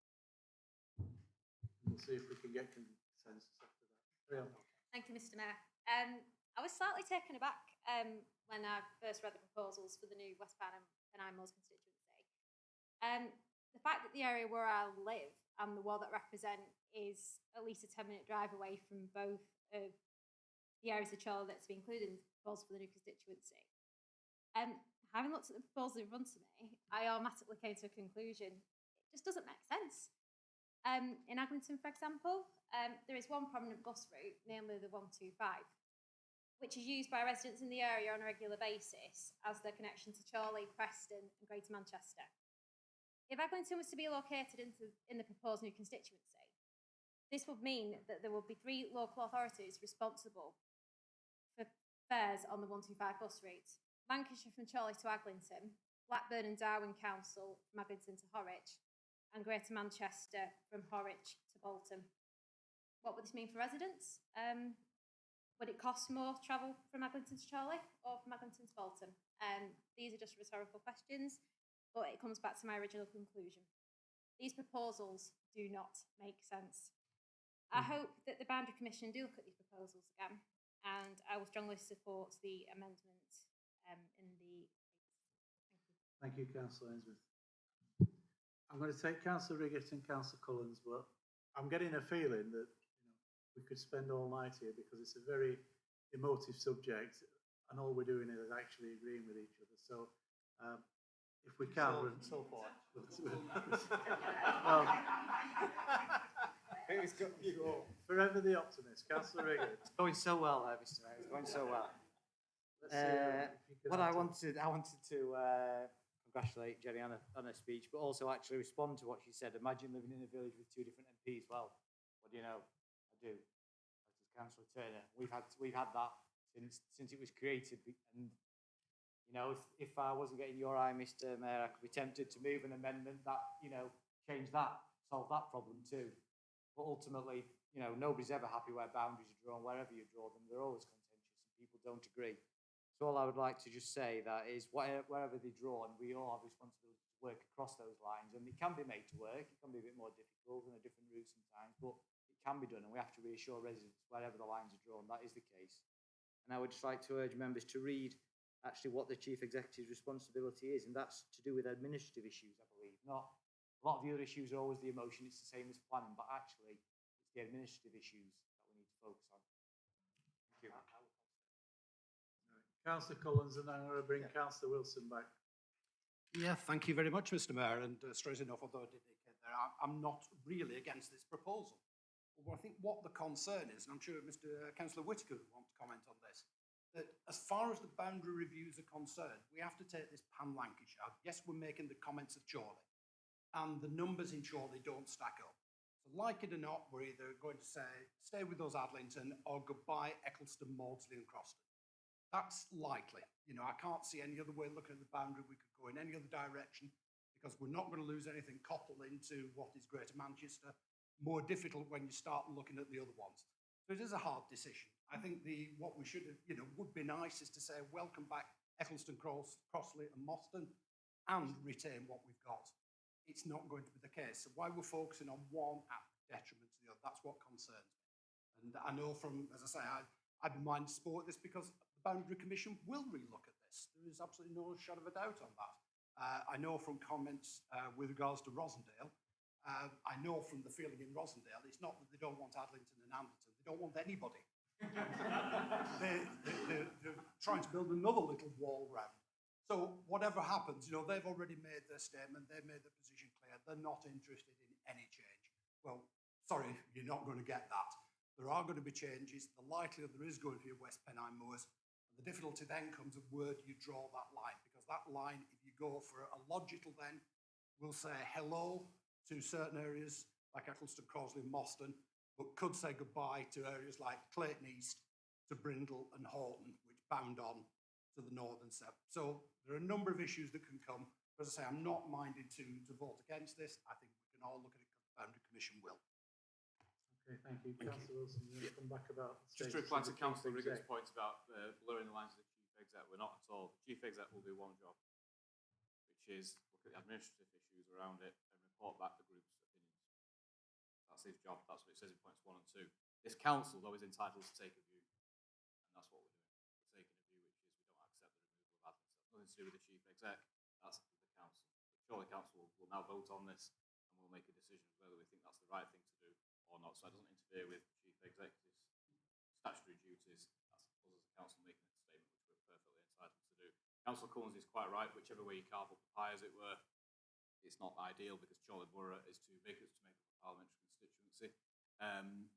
Speaker 1: We'll see if we can get consensus after that. Carry on.
Speaker 22: Thank you, Mr. Mayor. I was slightly taken aback when I first read the proposals for the new West Pennine Moors constituency. The fact that the area where I live and the ward that I represent is at least a 10-minute drive away from both of the areas of Chorley that's been included in the proposal for the new constituency. Having looked at the proposal in front of me, I automatically came to a conclusion. It just doesn't make sense. In Aglington, for example, there is one prominent bus route, namely the 125, which is used by residents in the area on a regular basis as their connection to Chorley, Preston and Greater Manchester. If Aglington was to be located in the proposed new constituency, this would mean that there would be 3 local authorities responsible for fares on the 125 bus route. Lancashire from Chorley to Aglington, Blackburn and Darwin Council from Aglington to Horwich, and Greater Manchester from Horwich to Bolton. What would this mean for residents? Would it cost more to travel from Aglington to Chorley or from Aglington to Bolton? These are just rhetorical questions, but it comes back to my original conclusion. These proposals do not make sense. I hope that the Boundary Commission do look at these proposals again, and I will strongly support the amendment in the...
Speaker 1: Thank you, Councillor Ainsworth. I'm going to take Councillor Riggett and Councillor Cullens, but I'm getting a feeling that we could spend all night here because it's a very emotive subject and all we're doing is actually agreeing with each other. So if we can...
Speaker 7: So far.
Speaker 1: Well, forever the optimist. Councillor Riggett.
Speaker 7: It's going so well, Mr. Mayor. It's going so well. What I wanted to congratulate Jenny on her speech, but also actually respond to what she said. Imagine living in a village with 2 different MPs. Well, what do you know? I do. As is Councillor Turner. We've had that since it was created. And you know, if I wasn't getting your eye, Mr. Mayor, I could be tempted to move an amendment that change that, solve that problem too. But ultimately, nobody's ever happy where boundaries are drawn. Wherever you draw them, they're always contentious, and people don't agree. So all I would like to just say that is wherever they're drawn, we all have responsibility to work across those lines, and it can be made to work. It can be a bit more difficult and a different route sometimes, but it can be done, and we have to reassure residents wherever the lines are drawn, that is the case. And I would just like to urge members to read actually what the Chief Executive's responsibility is, and that's to do with administrative issues, I believe. Not a lot of the other issues are always the emotion, it's the same as planning, but actually it's the administrative issues that we need to focus on. Thank you.
Speaker 1: Councillor Collins, and then I'm going to bring Councillor Wilson back.
Speaker 19: Yeah, thank you very much, Mr. Mayor. And straight enough, although I did indicate there, I'm not really against this proposal. But I think what the concern is, and I'm sure Mr. Councillor Whitaker would want to comment on this, that as far as the boundary reviews are concerned, we have to take this pan Lancashire. Yes, we're making the comments of Chorley, and the numbers in Chorley don't stack up. So like it or not, we're either going to say, stay with us, Adlington, or goodbye, Eccleston, Maudsley and Croston. That's likely. You know, I can't see any other way looking at the boundary. We could go in any other direction because we're not going to lose anything coupled into what is Greater Manchester. More difficult when you start looking at the other ones. So it is a hard decision. I think what we should have, would be nice is to say, welcome back Eccleston, Crossley and Moston and retain what we've got. It's not going to be the case. So why we're focusing on one at the detriment to the other, that's what concerns me. And I know from, as I say, I'd be minded to support this because the Boundary Commission will relook at this. There is absolutely no shadow of a doubt on that. I know from comments with regards to Rosendale, I know from the feeling in Rosendale, it's not that they don't want Adlington and Anderton, they don't want anybody. They're trying to build another little wall round. So whatever happens, they've already made their statement, they've made their position clear, they're not interested in any change. Well, sorry, you're not going to get that. There are going to be changes. The likelihood there is going to be a West Pennine Moors. The difficulty then comes of where do you draw that line? Because that line, if you go for a logical then, will say hello to certain areas like Eccleston, Crossley and Moston, but could say goodbye to areas like Clayton East, to Brindle and Horton, which bound on to the north and south. So there are a number of issues that can come. As I say, I'm not minded to vote against this. I think we can all look at it because the Boundary Commission will.
Speaker 1: Okay, thank you. Councillor Wilson, you want to come back about...
Speaker 4: Just to reply to Councillor Rigger's point about blurring the lines of the Chief Exec, we're not at all. The Chief Exec will do one job, which is look at the administrative issues around it and report back the group's opinions. That's his job. That's what it says in points 1 and 2. This council, though, is entitled to take a view, and that's what we're doing. We're taking a view, which is we don't accept the removal of admin. Nothing to do with the Chief Exec. That's the council. But surely the council will now vote on this, and we'll make a decision whether we think that's the right thing to do or not. So it doesn't interfere with the Chief Executive's statutory duties. That's us as a council making a statement, which we're perfectly entitled to do. Councillor Collins is quite right. Whichever way you carve up the pie, as it were, it's not ideal because Chorley Borough is too big to make up a parliamentary constituency. And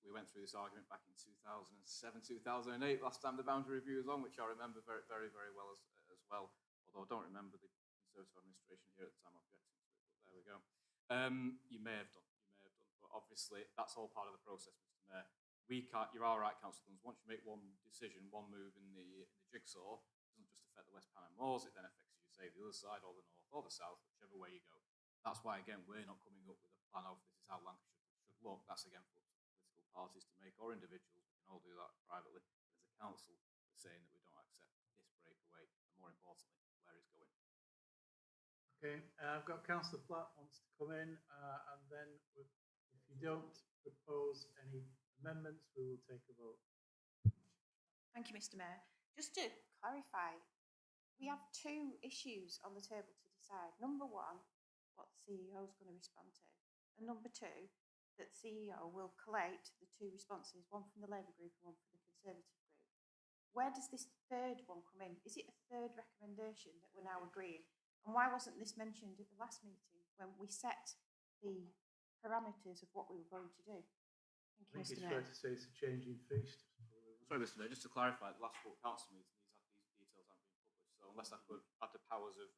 Speaker 4: we went through this argument back in 2007, 2008, last time the boundary review was on, which I remember very, very, very well as well. Although I don't remember the Conservative administration here at the time objecting to it, but there we go. You may have done, but obviously that's all part of the process, Mr. Mayor. We can't. You're all right, Councillor Guns. Once you make one decision, one move in the jigsaw, it doesn't just affect the West Pennine Moors. It then affects, you say, the other side, or the north, or the south, whichever way you go. That's why, again, we're not coming up with a plan of this is how Lancashire should look. That's again for political parties to make, or individuals. We can all do that privately. But as a council, we're saying that we don't accept this breakaway, and more importantly, where it's going.
Speaker 1: Okay, I've got Councillor Platt wants to come in, and then if you don't propose any amendments, we will take a vote.
Speaker 5: Thank you, Mr. Mayor. Just to clarify, we have two issues on the table to decide. Number one, what the CEO is going to respond to, and number two, that CEO will collate the two responses, one from the Labour group and one from the Conservative group. Where does this third one come in? Is it a third recommendation that we're now agreeing? And why wasn't this mentioned at the last meeting when we set the parameters of what we were going to do? Thank you, Mr. Mayor.
Speaker 1: I think it's fair to say it's a change in feast.
Speaker 4: Sorry, Mr. Mayor, just to clarify, the last full council meeting, these details haven't been published. So unless I could have the powers of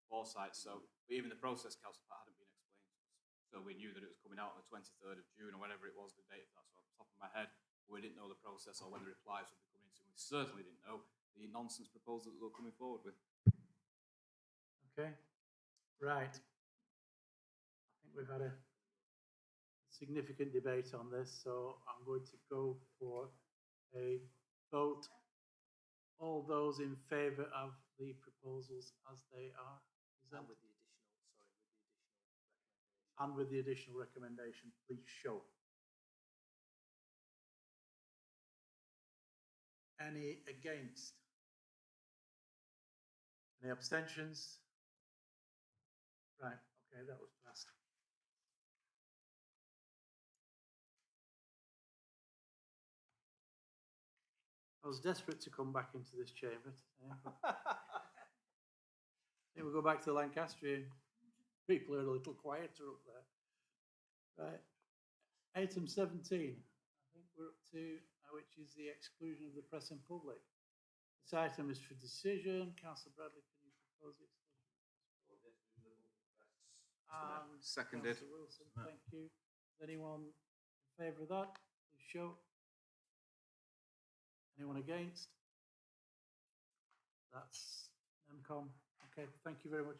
Speaker 4: foresight, but even the process council hadn't been explained to us. So we knew that it was coming out on the 23rd of June or whenever it was, the date, that's off the top of my head. We didn't know the process or when the replies would be coming in. So we certainly didn't know the nonsense proposal that they were coming forward with.
Speaker 1: Okay, right. I think we've had a significant debate on this, so I'm going to go for a vote All those in favour of the proposals as they are presented? And with the additional recommendation, please show. Any against? Any abstentions? Right, okay, that was passed. I was desperate to come back into this chamber today. We'll go back to the Lancastrian. People are a little quieter up there. Right. Item 17, I think we're up to, which is the exclusion of the press and public. This item is for decision. Councillor Bradley, can you propose the exclusion? And
Speaker 4: Seconded.
Speaker 1: Councillor Wilson, thank you. Is anyone in favour of that? Please show. Anyone against? That's NEMCOM. Okay, thank you very much.